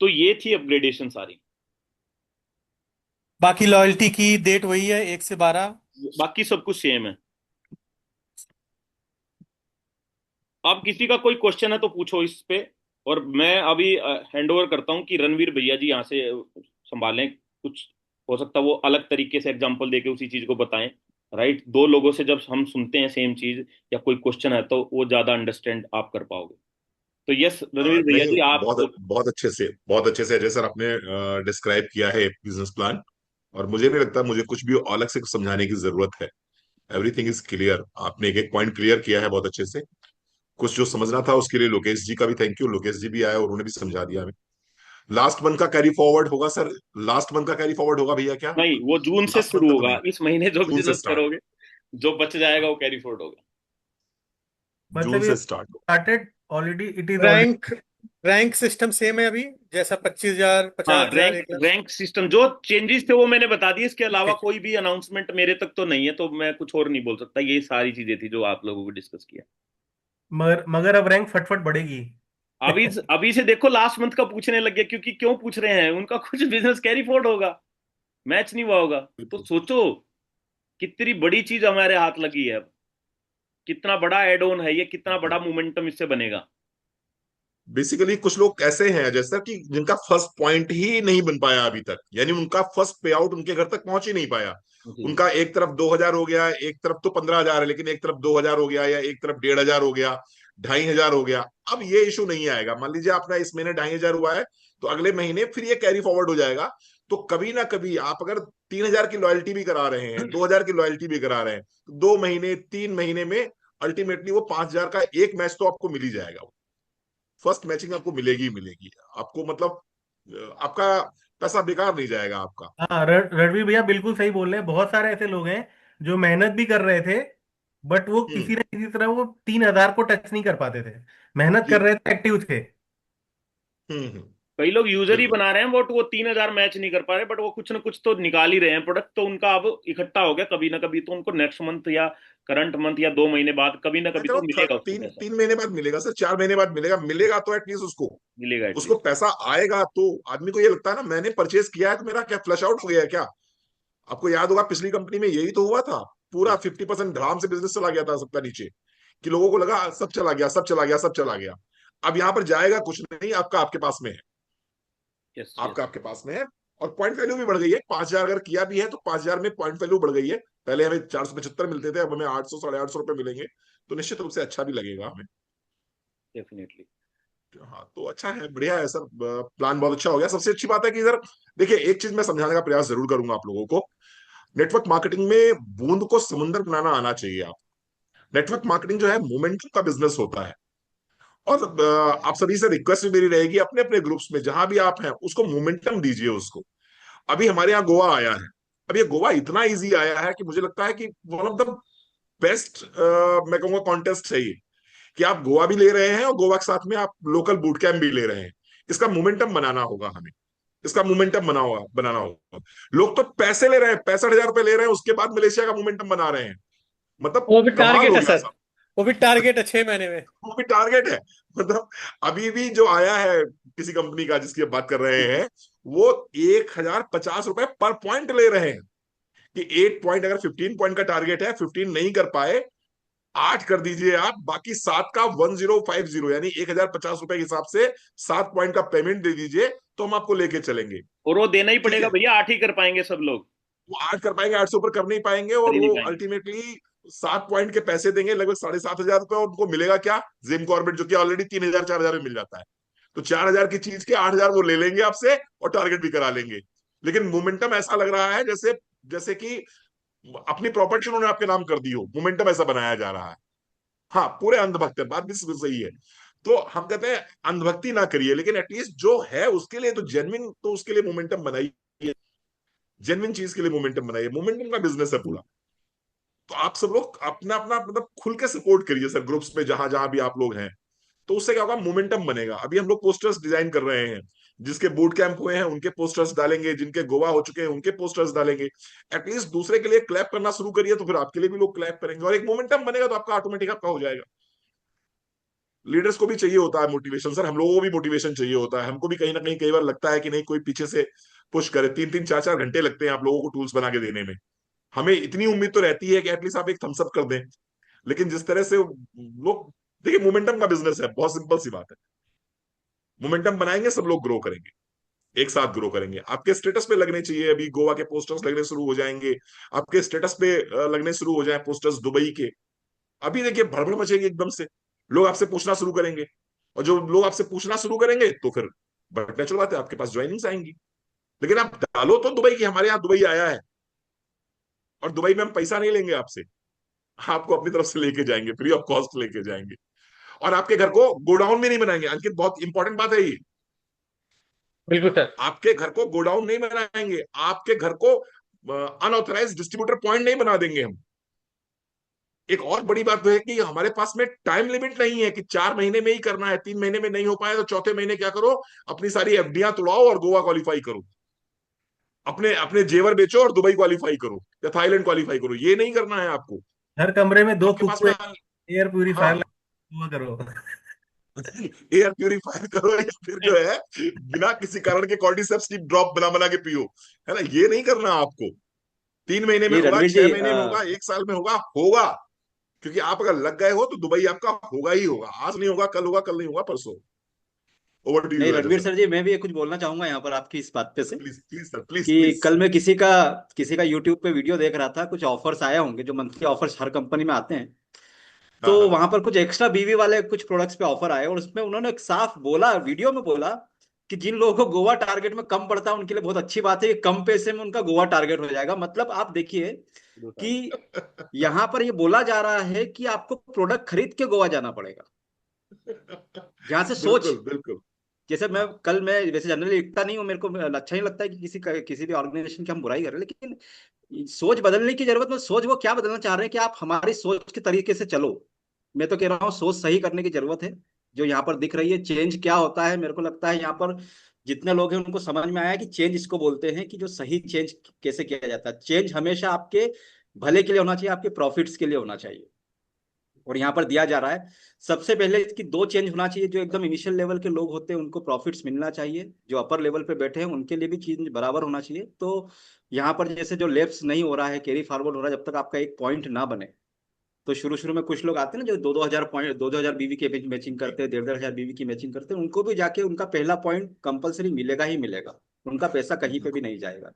तो ये थी अपग्रेडेशन सारी। बाकी लॉयल्टी की डेट वही है, 1 से 12। बाकी सब कुछ सेम है। अब किसी का कोई क्वेश्चन है तो पूछो इस पे। और मैं अभी हैंड ओवर करता हूँ कि रणवीर भैया जी यहाँ से संभालें। कुछ हो सकता है वो अलग तरीके से एग्जांपल देके उसी चीज को बताएं। राइट, दो लोगों से जब हम सुनते हैं सेम चीज या कोई क्वेश्चन है तो वो ज्यादा अंडरस्टैंड आप कर पाओगे। तो यस रणवीर भैया नहीं, जी आप। बहुत अच्छे से अजय सर आपने डिस्क्राइब किया है बिजनेस प्लान। और मुझे नहीं लगता मुझे कुछ भी अलग से कुछ समझाने की जरूरत है। एवरीथिंग इज क्लियर, आपने एक एक पॉइंट क्लियर किया है बहुत अच्छे से। कुछ जो समझना था उसके लिए लोकेश जी का भी थैंक यू, लोकेश जी भी आए और उन्होंने भी समझा दिया हमें। लास्ट मंथ का कैरी फॉरवर्ड होगा सर? लास्ट मंथ का कैरी फॉरवर्ड होगा भैया क्या? नहीं, वो जून से लास्ट मंथ शुरू का तो होगा। नहीं, इस महीने जो जून से बिजनेस स्टार्ट। करोगे, जो बच जाएगा वो कैरी फॉरवर्ड होगा। जून मतलब ये से स्टार्ट हो। Started already, it is already. Rank rank system same है अभी, जैसा 25,000, हाँ, 50,000, रैंक 1 लाख। रैंक सिस्टम जो चेंजेस थे वो मैंने बता दिए। इसके अलावा कोई भी अनाउंसमेंट मेरे तक तो नहीं है, तो मैं कुछ और नहीं बोल सकता। ये सारी चीजें थी जो आप लोगों को डिस्कस किया। मगर मगर अब रैंक फटफट बढ़ेगी। अभी अभी से देखो, लास्ट मंथ का पूछने लग गया, क्योंकि क्यों पूछ रहे हैं, उनका कुछ बिजनेस कैरी फॉरवर्ड होगा, मैच नहीं हुआ होगा। तो सोचो कितनी बड़ी चीज हमारे हाथ लगी है अब। कितना बड़ा एड ऑन है ये, कितना बड़ा मोमेंटम इससे बनेगा। बेसिकली कुछ लोग ऐसे हैं जैसा कि जिनका फर्स्ट पॉइंट ही नहीं बन पाया अभी तक, यानी उनका फर्स्ट पे आउट उनके घर तक पहुंच ही नहीं पाया। जी। उनका एक तरफ 2,000 हो गया, एक तरफ तो 15,000 है, लेकिन एक तरफ 2,000 हो गया या एक तरफ 1,500 हो गया, 2,500 हो गया। अब ये इशू नहीं आएगा। मान लीजिए आपका इस महीने 2,500 हुआ है, तो अगले महीने फिर ये कैरी फॉरवर्ड हो जाएगा। तो कभी ना कभी आप अगर 3,000 की लॉयल्टी भी करा रहे हैं, 2,000 की लॉयल्टी भी करा रहे हैं, तो 2 महीने 3 महीने में अल्टीमेटली वो 5,000 का एक मैच तो आपको मिल ही जाएगा। फर्स्ट मैचिंग आपको मिलेगी ही मिलेगी आपको, मतलब आपका पैसा बेकार नहीं जाएगा आपका। हाँ, रणवीर भैया बिल्कुल सही बोल रहे हैं। बहुत सारे ऐसे लोग हैं जो मेहनत भी कर रहे थे, बट वो हम्म। किसी न किसी तरह वो 3,000 को टच नहीं कर पाते थे। मेहनत जी। कर रहे थे, एक्टिव थे। कई लोग यूजर ही बिल्कुल। बना रहे हैं, बट वो 3,000 मैच नहीं कर पा रहे, बट वो कुछ ना कुछ तो निकाल ही रहे हैं प्रोडक्ट। तो उनका अब इकट्ठा हो गया कभी ना कभी, तो उनको नेक्स्ट मंथ या करंट मंथ या 2 महीने बाद कभी ना मैं कभी कह रहा तो हूँ मिलेगा उसको तीन पैसा। 3 महीने बाद मिलेगा सर, 4 महीने बाद मिलेगा, मिलेगा तो एटलीस्ट उसको, मिलेगा उसको एटलीस्ट। पैसा आएगा। तो आदमी को ये लगता है ना, मैंने परचेज किया है तो मेरा क्या फ्लश आउट हो गया है क्या? आपको याद होगा पिछली कंपनी में यही तो हुआ था। पूरा 50% धड़ाम से बिजनेस चला गया था सबका नीचे, कि लोगों को लगा सब चला गया, सब चला गया, सब चला गया। अब यहाँ पर जाएगा कुछ नहीं, आपका आपके पास में है, यस यस। आपका आपके पास में है। और पॉइंट वैल्यू भी बढ़ गई है। 5,000 अगर किया भी है तो 5,000 में पॉइंट वैल्यू बढ़ गई है। पहले हमें 475 मिलते थे, अब हमें 800 850 रुपए मिलेंगे। तो निश्चित रूप से अच्छा भी लगेगा हमें। डेफिनेटली। हाँ, तो अच्छा है, बढ़िया है सर। प्लान बहुत अच्छा हो गया। सबसे अच्छी बात है कि इधर देखिए, एक चीज मैं समझाने का प्रयास जरूर करूंगा आप लोगों को। नेटवर्क मार्केटिंग में बूंद को समुंदर बनाना आना चाहिए आप। नेटवर्क मार्केटिंग जो है मोमेंटम का बिजनेस होता है। और आप सभी से रिक्वेस्ट भी मेरी रहेगी, अपने अपने ग्रुप्स में जहां भी आप हैं उसको मोमेंटम दीजिए उसको। अभी हमारे यहाँ गोवा आया है। अब ये गोवा इतना इजी आया है कि मुझे लगता है कि वन ऑफ द बेस्ट, मैं कहूंगा कॉन्टेस्ट है ये, कि आप गोवा भी ले रहे हैं और गोवा के साथ में आप लोकल बूट कैंप भी ले रहे हैं। इसका मोमेंटम बनाना होगा हमें, इसका मोमेंटम बनाना होगा। लोग तो पैसे ले रहे हैं, 65,000 रुपए ले रहे हैं, उसके बाद मलेशिया का मोमेंटम बना रहे हैं। मतलब वो भी कमाल टारगेट हो है गया सर। सब। वो भी टारगेट है 6 महीने में। वो भी टारगेट है। मतलब अभी भी जो आया है किसी कंपनी का जिसकी आप बात कर रहे हैं, वो 1050 रुपए पर पॉइंट ले रहे हैं कि 8 पॉइंट, अगर 15 पॉइंट का टारगेट है, 15 नहीं कर पाए, 8 कर दीजिए आप, बाकी 7 का 1050, यानी 1050 रुपए के हिसाब से 7 पॉइंट का पेमेंट दे दीजिए, तो हम आपको लेके चलेंगे। और वो देना ही ठीक पड़ेगा है, भैया, 8 ही कर पाएंगे सब लोग, वो 8 कर पाएंगे, 8 से ऊपर कर नहीं पाएंगे, कर और ही नहीं वो पाएंगे। अल्टीमेटली 7 पॉइंट के पैसे देंगे, लगभग 7500 रुपए, और उनको मिलेगा क्या? जिम कॉर्बेट, जो कि ऑलरेडी 3000 4000 में मिल जाता है। तो 4000 की चीज के 8000 वो ले लेंगे आपसे और टारगेट भी करा लेंगे। लेकिन मोमेंटम ऐसा लग रहा है जैसे जैसे कि अपनी प्रॉपर्टी उन्होंने आपके नाम कर दी हो, मोमेंटम ऐसा बनाया जा रहा है। हाँ, पूरे अंधभक्त है, बात भी सही है। तो हम कहते हैं अंधभक्ति ना करिए, लेकिन एटलीस्ट जो है उसके लिए तो जेन्युइन, तो उसके लिए मोमेंटम बनाइए, जेन्युइन चीज के लिए मोमेंटम बनाइए। मोमेंटम का बिजनेस है पूरा। तो आप सब लोग अपना अपना मतलब खुल के सपोर्ट करिए सर, ग्रुप्स में जहां जहां भी आप लोग हैं। तो उससे क्या होगा, मोमेंटम बनेगा। अभी हम लोग पोस्टर्स डिजाइन कर रहे हैं, जिसके बूट कैंप हुए हैं उनके पोस्टर्स डालेंगे, जिनके गोवा हो चुके हैं उनके पोस्टर्स डालेंगे। एटलीस्ट दूसरे के लिए क्लैप करना शुरू करिए, तो फिर आपके लिए भी लोग क्लैप करेंगे, और एक मोमेंटम बनेगा, तो आपका ऑटोमेटिक आपका हो जाएगा। लीडर्स को भी चाहिए होता है मोटिवेशन सर, हम लोगों को भी मोटिवेशन चाहिए होता है। हमको भी कहीं ना कहीं कई बार लगता है कि नहीं, कोई पीछे से पुश करे। 3 3 4 4 घंटे लगते हैं आप लोगों को टूल्स बना के देने में। हमें इतनी उम्मीद तो रहती है कि एटलीस्ट आप एक थम्स अप कर दें। लेकिन जिस तरह से लोग, देखिए मोमेंटम का बिजनेस है, बहुत सिंपल सी बात है। मोमेंटम बनाएंगे, सब लोग ग्रो करेंगे, एक साथ ग्रो करेंगे। आपके स्टेटस पे लगने चाहिए, अभी गोवा के पोस्टर्स लगने शुरू हो जाएंगे। आपके स्टेटस पे लगने शुरू हो जाए पोस्टर्स दुबई के। अभी देखिए भड़बड़ मचेगी एकदम से, लोग आपसे पूछना शुरू करेंगे, और जो लोग आपसे पूछना शुरू करेंगे तो फिर बट नेचुरल बात है आपके पास ज्वाइनिंग्स आएंगी। लेकिन आप डालो तो दुबई की, हमारे यहाँ दुबई आया है, और दुबई में हम पैसा नहीं लेंगे आपसे, आपको अपनी तरफ से लेके जाएंगे, फ्री ऑफ कॉस्ट लेके जाएंगे। और आपके घर को गोडाउन में नहीं बनाएंगे, अंकित बहुत इंपॉर्टेंट बात है ये। बिल्कुल सर। आपके घर को गोडाउन नहीं बनाएंगे, आपके घर को अनऑथराइज डिस्ट्रीब्यूटर पॉइंट नहीं बना देंगे हम। एक और बड़ी बात तो है कि हमारे पास में टाइम लिमिट नहीं है कि 4 महीने में ही करना है, 3 महीने में नहीं हो पाया तो चौथे महीने क्या करो, अपनी सारी एफडीआं तोड़ाओ और गोवा क्वालिफाई करो, अपने अपने जेवर बेचो और दुबई क्वालिफाई करो या थाईलैंड क्वालिफाई करो। ये नहीं करना है आपको। हर कमरे में 2 आपके पास कुकुए, में, एयर प्यूरीफायर हाँ, हुआ करो। एयर प्यूरिफायर करो, या फिर जो है बिना किसी कारण के कॉर्डिसेप्स की ड्रॉप बना बना के पियो, है ना। ये नहीं करना आपको। 3 महीने में ये होगा, रणवीर 6 महीने में होगा, 1 साल में होगा, होगा। क्योंकि आप अगर लग गए हो तो दुबई आपका होगा ही होगा। आज नहीं होगा, कल होगा, कल नहीं होगा, परसों। ओवर टू नहीं, यू रणवीर सर। सर जी, मैं भी कुछ बोलना चाहूंगा यहाँ पर आपकी इस बात पे से, प्लीज प्लीज सर, प्लीज कि प्लीज। कल मैं किसी का यूट्यूब पे वीडियो देख रहा था। कुछ ऑफर्स आए होंगे, जो मंथली ऑफर्स हर कंपनी में आते हैं। हाँ तो हाँ। वहां पर कुछ एक्स्ट्रा बीवी वाले कुछ प्रोडक्ट्स पे ऑफर आए, और उसमें उन्होंने एक साफ बोला, वीडियो में बोला, कि जिन लोगों को गोवा टारगेट में कम पड़ता है उनके लिए बहुत अच्छी बात है कि कम पैसे में उनका गोवा टारगेट हो जाएगा। मतलब आप देखिए कि यहाँ पर ये बोला जा रहा है कि आपको प्रोडक्ट खरीद के गोवा जाना पड़ेगा। जहां से सोच, बिल्कुल बिल्कुल। जैसे मैं हाँ, कल मैं वैसे जनरली लिखता नहीं हूँ, मेरे को अच्छा नहीं लगता है कि किसी भी ऑर्गेनाइजेशन की हम बुराई करें, लेकिन सोच बदलने की जरूरत है। सोच वो क्या बदलना चाह रहे हैं कि आप हमारी सोच के तरीके से चलो। मैं तो कह रहा हूँ सोच सही करने की जरूरत है। जो यहाँ पर दिख रही है चेंज क्या होता है, मेरे को लगता है यहाँ पर जितने लोग हैं उनको समझ में आया कि चेंज इसको बोलते हैं, कि जो सही चेंज कैसे किया जाता है। चेंज हमेशा आपके भले के लिए होना चाहिए, आपके प्रॉफिट्स के लिए होना चाहिए, और यहाँ पर दिया जा रहा है। सबसे पहले इसकी 2 चेंज होना चाहिए। जो एकदम इनिशियल लेवल के लोग होते हैं उनको प्रॉफिट्स मिलना चाहिए, जो अपर लेवल पे बैठे हैं उनके लिए भी चेंज बराबर होना चाहिए। तो यहाँ पर जैसे जो लेफ्ट नहीं हो रहा है, कैरी फॉरवर्ड हो रहा है, जब तक आपका एक पॉइंट ना बने। तो शुरू शुरू में कुछ लोग आते हैं ना, जो 2-2 हजार पॉइंट, 2-2 हजार बीवी की मैचिंग करते हैं, 1.5-1.5 हजार बीवी की मैचिंग करते हैं, उनको भी जाके उनका पहला पॉइंट कंपलसरी मिलेगा ही मिलेगा। उनका पैसा कहीं पे भी नहीं जाएगा।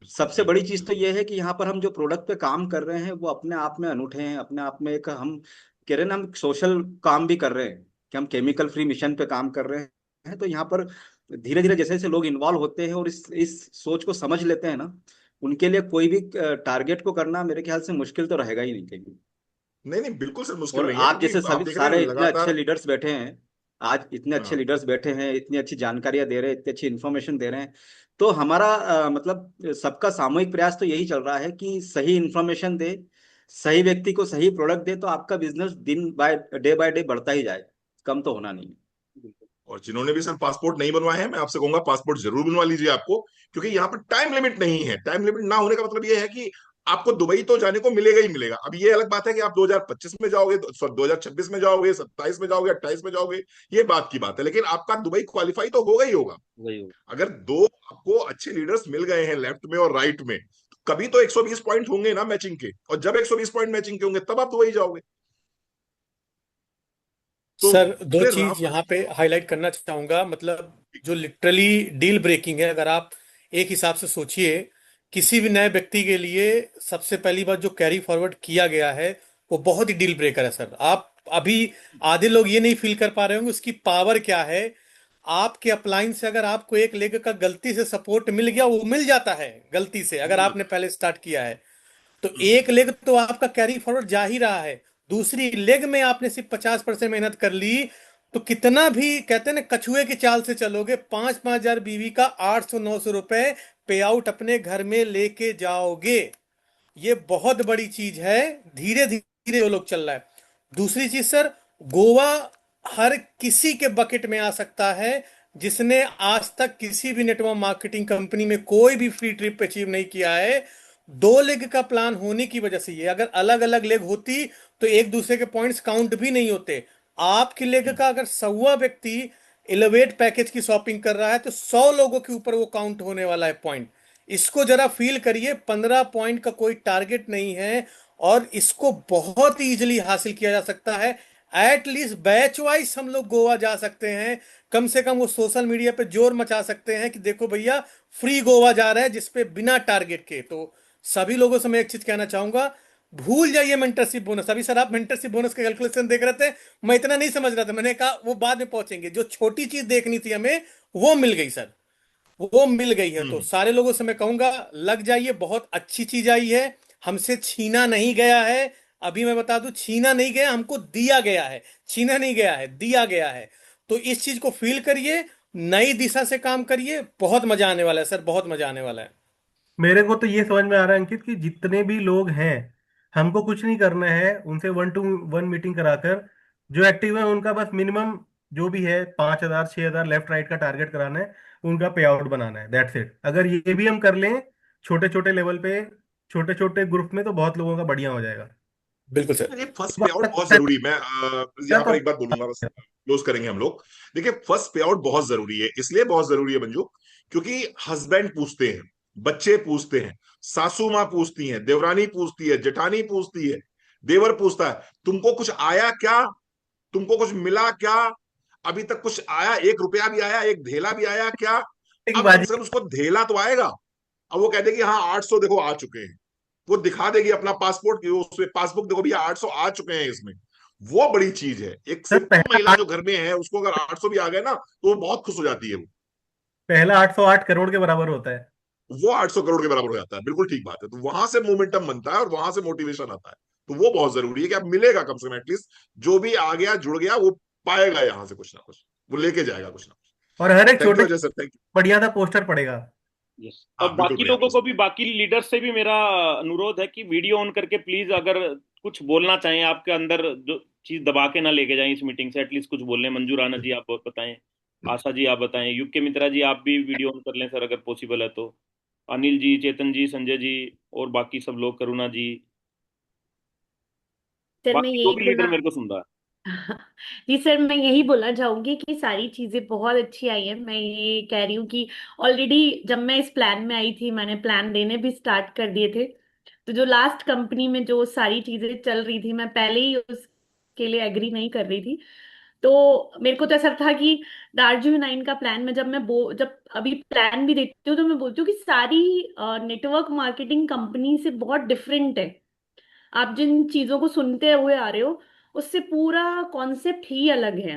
सबसे बड़ी चीज तो ये है कि यहाँ पर हम जो प्रोडक्ट पे काम कर रहे हैं वो अपने आप में अनूठे हैं, अपने आप में एक हम कह रहे हैं ना, हम सोशल काम भी कर रहे हैं, कि हम केमिकल फ्री मिशन पे काम कर रहे हैं। तो यहाँ पर धीरे धीरे जैसे जैसे लोग इन्वॉल्व होते हैं और इस सोच को समझ लेते हैं ना, उनके लिए कोई भी टारगेट को करना मेरे ख्याल से मुश्किल तो रहेगा ही नहीं कहीं। नहीं नहीं, बिल्कुल सर, मुश्किल और नहीं है, आप क्योंकि जैसे आप सभी देख रहे हैं सारे इतने अच्छे लगातार। लीडर्स बैठे हैं, आज इतने अच्छे हाँ, लीडर्स बैठे हैं, इतनी अच्छी जानकारियां दे रहे हैं, इतनी अच्छी इन्फॉर्मेशन दे रहे हैं। तो हमारा मतलब सबका सामूहिक प्रयास तो यही चल रहा है कि सही इन्फॉर्मेशन दे, सही व्यक्ति को सही प्रोडक्ट दे, तो आपका बिजनेस दिन बाय डे बढ़ता ही जाए, कम तो होना नहीं है। और जिन्होंने भी सर पासपोर्ट नहीं बनवाए हैं, मैं आपसे कहूंगा पासपोर्ट जरूर बनवा लीजिए आपको, क्योंकि यहाँ पर टाइम लिमिट नहीं है। टाइम लिमिट ना होने का मतलब ये है कि आपको दुबई तो जाने को मिलेगा ही मिलेगा। अब ये अलग बात है कि आप 2025 में जाओगे, 2026 में जाओगे, 27 में जाओगे, 28 में जाओगे, ये बात की बात है, लेकिन आपका दुबई क्वालिफाई तो होगा ही होगा। वही होगा। अगर दो आपको अच्छे लीडर्स मिल गए हैं लेफ्ट में और राइट में, तो कभी तो 120 पॉइंट होंगे ना मैचिंग के, और जब 120 पॉइंट मैचिंग के होंगे तब आप दुबई जाओगे। तो सर दो फिर चीज यहाँ पे हाईलाइट करना चाहूंगा, मतलब जो लिटरली डील ब्रेकिंग है, अगर आप एक हिसाब से सोचिए, किसी भी नए व्यक्ति के लिए सबसे पहली बात जो कैरी फॉरवर्ड किया गया है वो बहुत ही डील ब्रेकर है सर। आप अभी आधे लोग ये नहीं फील कर पा रहे होंगे उसकी पावर क्या है। आपके अपलाइन से अगर आपको एक लेग का गलती से सपोर्ट मिल गया, वो मिल जाता है गलती से, अगर आपने पहले स्टार्ट किया है तो एक लेग तो आपका कैरी फॉरवर्ड जा ही रहा है। दूसरी लेग में आपने सिर्फ 50% मेहनत कर ली, तो कितना भी कहते हैं ना कछुए की चाल से चलोगे, 5,000 बीवी का 800-900 रुपए पे आउट अपने घर में लेके जाओगे। ये बहुत बड़ी चीज है। धीरे धीरे वो लोग चल रहा है। दूसरी चीज सर, गोवा हर किसी के बकेट में आ सकता है जिसने आज तक किसी भी नेटवर्क मार्केटिंग कंपनी में कोई भी फ्री ट्रिप अचीव नहीं किया है। दो लेग का प्लान होने की वजह से, ये अगर अलग अलग लेग होती तो एक दूसरे के पॉइंट्स काउंट भी नहीं होते। आपकी लेग का अगर 100वां व्यक्ति एलिवेट पैकेज की शॉपिंग कर रहा है तो 100 लोगों के ऊपर वो काउंट होने वाला है पॉइंट। इसको जरा फील करिए, 15 पॉइंट का कोई टारगेट नहीं है और इसको बहुत इजीली हासिल किया जा सकता है। एटलीस्ट बैच वाइज हम लोग गोवा जा सकते हैं। कम से कम वो सोशल मीडिया पे जोर मचा सकते हैं कि देखो भैया फ्री गोवा जा रहा है, जिसपे बिना टारगेट के। तो सभी लोगों से मैं एक चीज कहना चाहूंगा, भूल जाइए मेंटरशिप बोनस। अभी सर आप मेंटरशिप बोनस के कैलकुलेशन देख रहे थे, मैं इतना नहीं समझ रहा था, मैंने कहा वो बाद में पहुंचेंगे। जो छोटी चीज देखनी थी हमें वो मिल गई सर, वो मिल गई है। तो सारे लोगों से मैं कहूंगा लग जाइए, बहुत अच्छी चीज आई है, हमसे छीना नहीं गया है। अभी मैं बता दूं, छीना नहीं गया, हमको दिया गया है। छीना नहीं गया है, दिया गया है। तो इस चीज को फील करिए, नई दिशा से काम करिए, बहुत मजा आने वाला है सर, बहुत मजा आने वाला है। मेरे को तो ये समझ में आ रहा है अंकित कि जितने भी लोग हैं, हमको कुछ नहीं करना है, उनसे 1-to-1 मीटिंग कराकर जो एक्टिव है उनका बस मिनिमम जो भी है 5,000 6,000 लेफ्ट राइट का टारगेट कराना है, उनका पे आउट बनाना है, दैट्स इट। अगर ये भी हम कर लें छोटे छोटे लेवल पे, छोटे छोटे ग्रुप में, तो बहुत लोगों का बढ़िया हो जाएगा। बिल्कुल सर। ये फर्स्ट पे आउट बहुत जरूरी है। मैं यहाँ पर एक बात बोलूंगा, बस क्लोज करेंगे हम लोग। देखिए, फर्स्ट पे आउट बहुत जरूरी है, इसलिए बहुत जरूरी है मंजू, क्योंकि हस्बैंड पूछते हैं, बच्चे पूछते हैं, सासू माँ पूछती हैं, देवरानी पूछती है, जेठानी पूछती है, देवर पूछता है, तुमको कुछ आया क्या, तुमको कुछ मिला क्या, अभी तक कुछ आया, 1 रुपया भी आया, एक धेला भी आया क्या। एक अब कम बाजी। से कम उसको धेला तो आएगा। अब वो कहते कि हाँ 800 देखो आ चुके हैं, वो दिखा देगी अपना पासपोर्ट की उसमें पासबुक, देखो भैया 800 आ चुके हैं इसमें। वो बड़ी चीज है। एक सर सिंपल महिला जो घर में है उसको अगर 800 भी आ गए ना तो वो बहुत खुश हो जाती है। पहला 808 करोड़ के बराबर होता है। वो 800 करोड़ के बराबर हो जाता है, बिल्कुल ठीक बात है। तो वहां से मोमेंटम बनता है और वहां से मोटिवेशन आता है। तो वो बहुत जरूरी है कि अब मिलेगा कम से कम एटलीस्ट, जो भी आ गया जुड़ गया वो पाएगा यहाँ से कुछ ना कुछ, वो लेके जाएगा कुछ ना कुछ। और हर एक थैंक यू छोटे अजय सर, थैंक यू। बढ़िया सा पोस्टर पड़ेगा। यस, और हाँ बिल्कुल बाकी भैया, लोगों को भी, बाकी लीडर से भी मेरा अनुरोध है कि वीडियो ऑन करके प्लीज अगर कुछ बोलना चाहें, आपके अंदर जो चीज दबा के ना लेके जाएं इस मीटिंग से, एटलीस्ट कुछ बोलने। मंजू राणा जी आप बताएं, आशा जी आप बताएं, युग के मित्रा जी आप भी वीडियो ऑन कर लें सर अगर पॉसिबल है तो, अनिल जी, चेतन जी, संजय जी और बाकी सब लोग, करुणा जी, सर मैं बाकी जो यही भी लीडर बोलना मेरे को सुन रहा है। जी सर, मैं यही बोलना चाहूंगी कि सारी चीजें बहुत अच्छी आई है। मैं ये कह रही हूँ कि ऑलरेडी जब मैं इस प्लान में आई थी, मैंने प्लान देने भी स्टार्ट कर दिए थे। तो जो लास्ट कंपनी में जो सारी चीजें चल रही थी, मैं पहले ही उसके लिए एग्री नहीं कर रही थी। तो मेरे को तो ऐसा था कि दार्जिलिंग 9 का प्लान में जब अभी प्लान भी देती हूँ तो मैं बोलती हूँ कि सारी नेटवर्क मार्केटिंग कंपनी से बहुत डिफरेंट है। आप जिन चीजों को सुनते हुए आ रहे हो उससे पूरा कॉन्सेप्ट ही अलग है।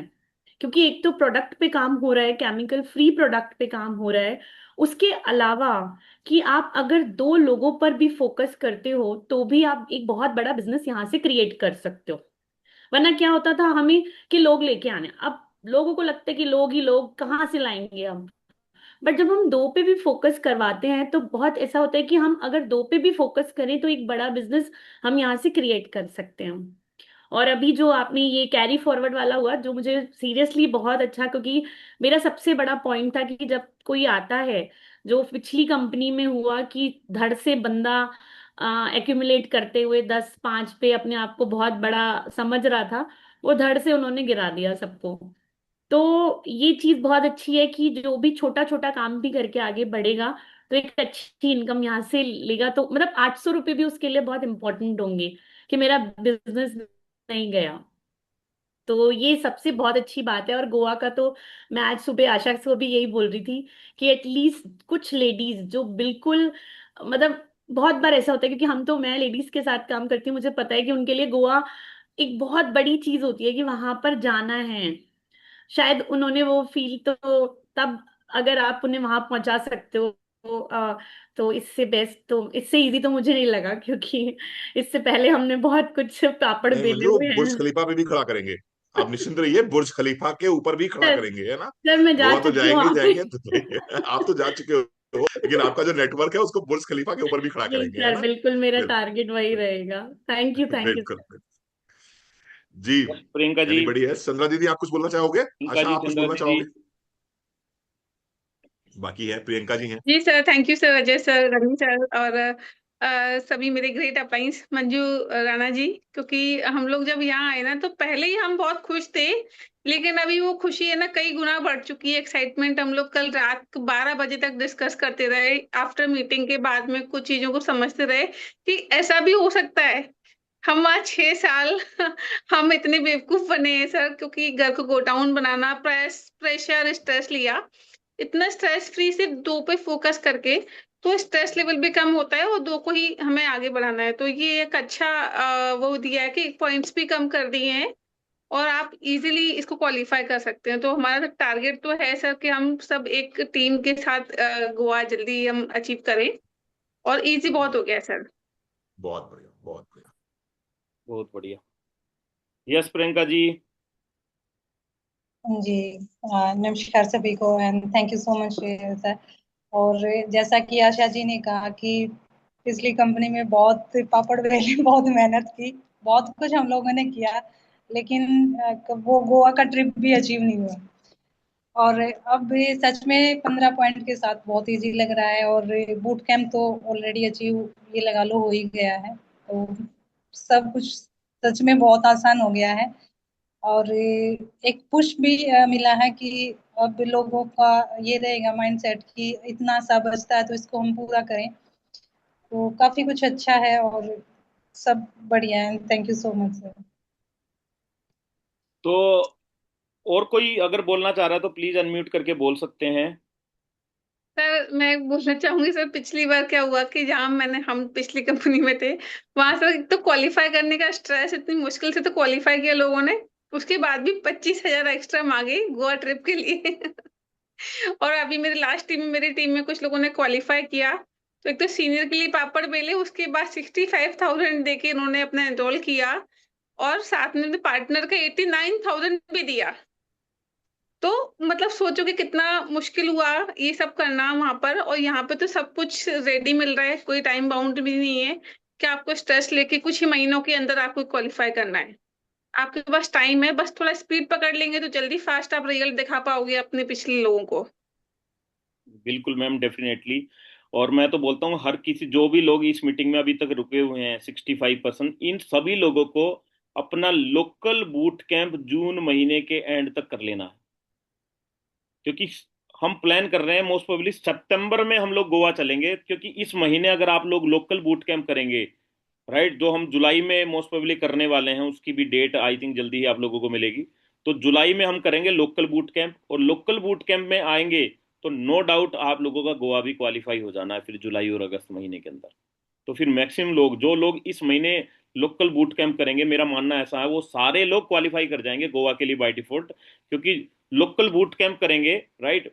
क्योंकि एक तो प्रोडक्ट पे काम हो रहा है, केमिकल फ्री प्रोडक्ट पे काम हो रहा है। उसके अलावा कि आप अगर 2 लोगों पर भी फोकस करते हो तो भी आप एक बहुत बड़ा बिजनेस यहाँ से क्रिएट कर सकते हो। वरना क्या होता था हमें कि लोग लेके आने, अब लोगों को लगता है कि लोग ही लोग कहाँ से लाएंगे हम। बट जब हम 2 पे भी फोकस करवाते हैं तो बहुत ऐसा होता है कि हम अगर 2 पे भी फोकस करें तो एक बड़ा बिजनेस हम यहाँ से क्रिएट कर सकते हैं। और अभी जो आपने ये कैरी फॉरवर्ड वाला हुआ, जो मुझे सीरियसली बहुत अच्छा, क्योंकि मेरा सबसे बड़ा पॉइंट था कि जब कोई आता है, जो पिछली कंपनी में हुआ कि धड़ से बंदा एक्यूमुलेट करते हुए 10-5 पे अपने आप को बहुत बड़ा समझ रहा था, वो धड़ से उन्होंने गिरा दिया सबको। तो ये चीज बहुत अच्छी है कि जो भी छोटा छोटा काम भी करके आगे बढ़ेगा तो एक अच्छी इनकम यहाँ से लेगा, तो मतलब 800 रुपये भी उसके लिए बहुत इंपॉर्टेंट होंगे कि मेरा बिजनेस नहीं गया। तो ये सबसे बहुत अच्छी बात है। और गोवा का तो मैं आज सुबह आशा को भी यही बोल रही थी कि एटलीस्ट कुछ लेडीज जो बिल्कुल मतलब बहुत बार ऐसा होता है, क्योंकि मैं लेडीज के साथ काम करती हूँ, मुझे पता है कि उनके लिए गोवा एक बहुत बड़ी चीज होती है कि वहां पर जाना है। शायद उन्होंने वो फील तो तब, अगर आप उन्हें वहां पहुंचा सकते हो तो इससे बेस्ट, तो इससे इजी तो मुझे नहीं लगा, क्योंकि इससे पहले हमने बहुत कुछ पापड़ नहीं बेले मंजू, हुए बुर्ज हैं। खलीफा पे भी खड़ा करेंगे। आप निश्चिंत रहिए, बुर्ज खलीफा के ऊपर भी खड़ा सर करेंगे, है ना। सर मैं जा गोवा तो चुकी हूँ जाएंगे ही वहां पे। जाएंगे तो आप तो जा चुके हो, लेकिन आपका जो नेटवर्क है उसको बुर्ज खलीफा के ऊपर भी खड़ा नहीं करेंगे, है सर, ना। बिल्कुल मेरा बिल्कुल टारगेट वही रहेगा। थैंक यू, थैंक यू बिल्कुल सर। बिल्कुल। जी। बस प्रियंका जी। एनीबडी है, चंद्रा दीदी आप कुछ बोलना चाहोगे? प्रियंका आशा जी, आप कुछ चंद्रा बोलना दीदी। चाहोगे? बाकी है प्रियंका जी हैं। जी sir, thank you sir, Ajay sir, Ravi sir, और सभी मेरे ग्रेट अप्लाइंस मंजू राणा जी। क्योंकि हम लोग जब यहाँ आए ना तो पहले ही हम बहुत खुश थे, लेकिन अभी वो खुशी है ना कई गुना बढ़ चुकी है। एक्साइटमेंट हम लोग कल रात 12 बजे तक डिस्कस करते रहे, आफ्टर मीटिंग के बाद में कुछ चीजों को समझते रहे कि ऐसा भी हो सकता है। हम आज 6 साल हम इतने बेवकूफ बने हैं सर, क्योंकि घर को गोडाउन बनाना, प्रेशर, स्ट्रेस लिया। इतना स्ट्रेस फ्री सिर्फ 2 पे फोकस करके तो स्ट्रेस लेवल भी कम होता है, और 2 को ही हमें आगे बढ़ाना है। तो ये एक अच्छा वो दिया है कि पॉइंट्स भी कम कर दिए हैं और आप इजीली इसको क्वालिफाई कर सकते हैं। तो हमारा टारगेट तो है सर कि हम सब एक टीम के साथ गोवा जल्दी हम अचीव करें, और इजी बहुत हो गया है सर। बहुत बढ़िया, बहुत बढ़िया। बहुत बढ़िया। यस प्रियंका जी। जी, नमस्कार सभी को and thank you so much sir. और जैसा कि आशा जी ने कहा कि पिछली कंपनी में बहुत पापड़ बेले, बहुत मेहनत की, बहुत कुछ हम लोगों ने किया, लेकिन वो गोवा का ट्रिप भी अचीव नहीं हुआ। और अब ये सच में 15 पॉइंट के साथ बहुत इजी लग रहा है, और बूट कैंप तो ऑलरेडी अचीव ये लगा लो हो ही गया है। तो सब कुछ सच में बहुत आसान हो गया है। और एक पुश भी मिला है कि अब लोगों का ये रहेगा माइंडसेट कि इतना सा बचता है तो इसको हम पूरा करें। तो काफी कुछ अच्छा है और सब बढ़िया है। Thank you so much sir. तो और कोई अगर बोलना चाह रहा है तो प्लीज अनम्यूट करके बोल सकते हैं। सर मैं बोलना चाहूंगी सर, पिछली बार क्या हुआ कि जहाँ हम पिछली कंपनी में थे, वहां सर एक तो क्वालिफाई करने का स्ट्रेस, इतनी मुश्किल से तो क्वालिफाई किया लोगों ने, उसके बाद भी 25,000 एक्स्ट्रा मांगे गोवा ट्रिप के लिए। और अभी मेरी लास्ट टीम में, मेरी टीम में कुछ लोगों ने क्वालिफाई किया, तो एक तो सीनियर के लिए पापड़ बेले, उसके बाद 65,000 देके इन्होंने अपना एनरोल किया, और साथ में पार्टनर का 89,000 भी दिया। तो मतलब सोचो कि कितना मुश्किल हुआ ये सब करना वहां पर, और यहाँ पे तो सब कुछ रेडी मिल रहा है, कोई टाइम बाउंड भी नहीं है कि आपको स्ट्रेस लेके कुछ ही महीनों के अंदर आपको क्वालिफाई करना है। आपके पास टाइम है, बस थोड़ा स्पीड पकड़ लेंगे तो जल्दी फास्ट आप रिजल्ट दिखा पाओगे अपने पिछले लोगों को। बिल्कुल मैम, डेफिनेटली। और मैं तो बोलता हूँ हर किसी, जो भी लोग इस मीटिंग में अभी तक रुके हुए हैं 65%, इन सभी लोगों को अपना लोकल बूट कैंप जून महीने के एंड तक कर लेना है। क्योंकि हम प्लान कर रहे हैं मोस्ट प्रोबेबली सितंबर में हम लोग गोवा चलेंगे, क्योंकि इस महीने अगर आप लोग लोकल बूट कैंप करेंगे, राइट, जो हम जुलाई में मोस्ट प्रोबेबली करने वाले हैं, उसकी भी डेट आई थिंक जल्दी ही आप लोगों को मिलेगी। तो जुलाई में हम करेंगे लोकल बूट कैंप, और लोकल बूट कैंप में आएंगे तो नो डाउट आप लोगों का गोवा भी क्वालिफाई हो जाना है फिर जुलाई और अगस्त महीने के अंदर। तो फिर मैक्सिमम लोग, जो लोग इस महीने लोकल बूट कैंप करेंगे, मेरा मानना ऐसा है वो सारे लोग क्वालिफाई कर जाएंगे गोवा के लिए बाय डिफॉल्ट, क्योंकि लोकल बूट कैंप करेंगे, राइट।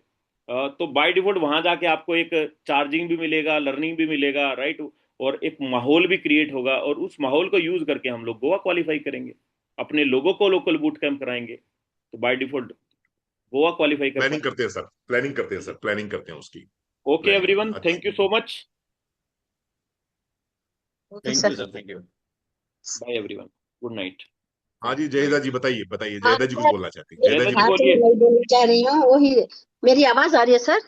तो बाय डिफॉल्ट वहां जाके आपको एक चार्जिंग भी मिलेगा, लर्निंग भी मिलेगा, राइट, और एक माहौल भी क्रिएट होगा, और उस माहौल को यूज करके हम लोग गोवा क्वालिफाई करेंगे, अपने लोगों को लोकल बूट कैंप कराएंगे, तो बाय डिफॉल्ट गोवा क्वालिफाई कर प्लानिंग पाएंगे। करते हैं सर, प्लानिंग करते हैं सर, प्लानिंग करते हैं उसकी। Okay everyone, thank you so much. Thank you sir, thank you. Bye everyone, good night. हाँ जी, जयदा जी बताइए, बताइए, हाँ जयदा जी कुछ सर, बोलना चाहती है, जयदा जी हाँ बोलिए। सर, मैं बोलना चाह रही हूँ वही। मेरी आवाज आ रही है सर?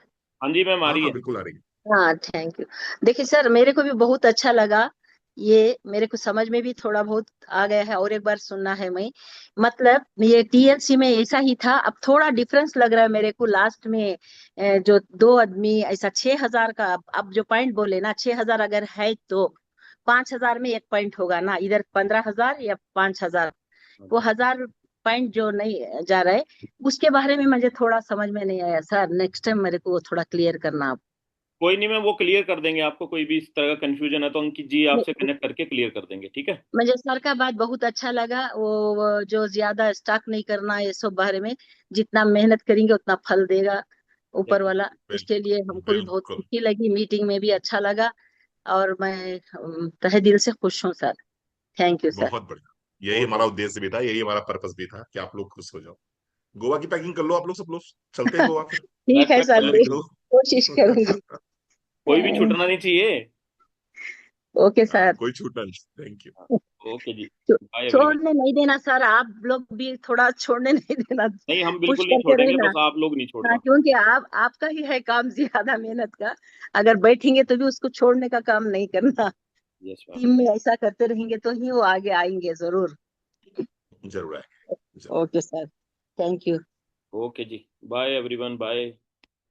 हाँ जी मैम, आ हाँ रही हाँ है। बिल्कुल आ रही है। हाँ, थैंक यू। देखिए सर, मेरे को भी बहुत अच्छा लगा ये मेरे को समझ में भी थोड़ा बहुत आ गया है, और एक बार सुनना है मैं। मतलब ये टीएलसी में ऐसा ही था, अब थोड़ा डिफरेंस लग रहा है मेरे को लास्ट में। जो दो आदमी ऐसा 6,000 का, अब जो पॉइंट बोले ना 6,000 अगर है तो 5,000 में एक पॉइंट होगा ना, इधर 15,000 या 5,000, वो 1,000 पॉइंट जो नहीं जा रहा है, उसके बारे में मुझे थोड़ा समझ में नहीं आया सर। नेक्स्ट टाइम मेरे को वो थोड़ा क्लियर करना आप। कोई नहीं, मैं वो क्लियर कर देंगे आपको। कोई भी इस तरह का कंफ्यूजन है तो अंकित जी आपसे कनेक्ट करके क्लियर कर देंगे, ठीक है। मुझे सर का बात बहुत अच्छा लगा, वो जो ज्यादा स्टॉक नहीं करना ये सब बारे में, जितना मेहनत करेंगे उतना फल देगा ऊपर वाला। उसके लिए हमको भी बहुत बिल्कुल खुशी लगी, मीटिंग में भी अच्छा लगा, और मैं तहे दिल से खुश हूँ सर। Thank you sir. बहुत बढ़िया। यही हमारा उद्देश्य भी था, यही हमारा पर्पस भी था कि आप लोग खुश हो जाओ। गोवा की पैकिंग कर लो आप लोग, सब लोग चलते हैं गोवा फिर। ठीक है सर, तैयारी करो। कोशिश करूंगी। कोई भी छूटना नहीं चाहिए। Okay sir. कोई छूटना नहीं। Thank you. ओके जी, बाय एवरीवन। छोड़ने नहीं देना सर, आप लोग भी थोड़ा छोड़ने नहीं देना, नहीं, हम पुश बिल्कुल नहीं करते छोड़ेंगे, रहना। बस आप लोग नहीं हाँ, छोड़ना। क्योंकि आपका ही है काम ज्यादा मेहनत का, अगर बैठेंगे तो भी उसको छोड़ने का काम नहीं करना। Yes ma'am. टीम में ऐसा करते रहेंगे तो ही वो आगे आएंगे जरूर। जरूर है। Okay sir, thank you. Okay जी, बाय एवरीवन, बाय।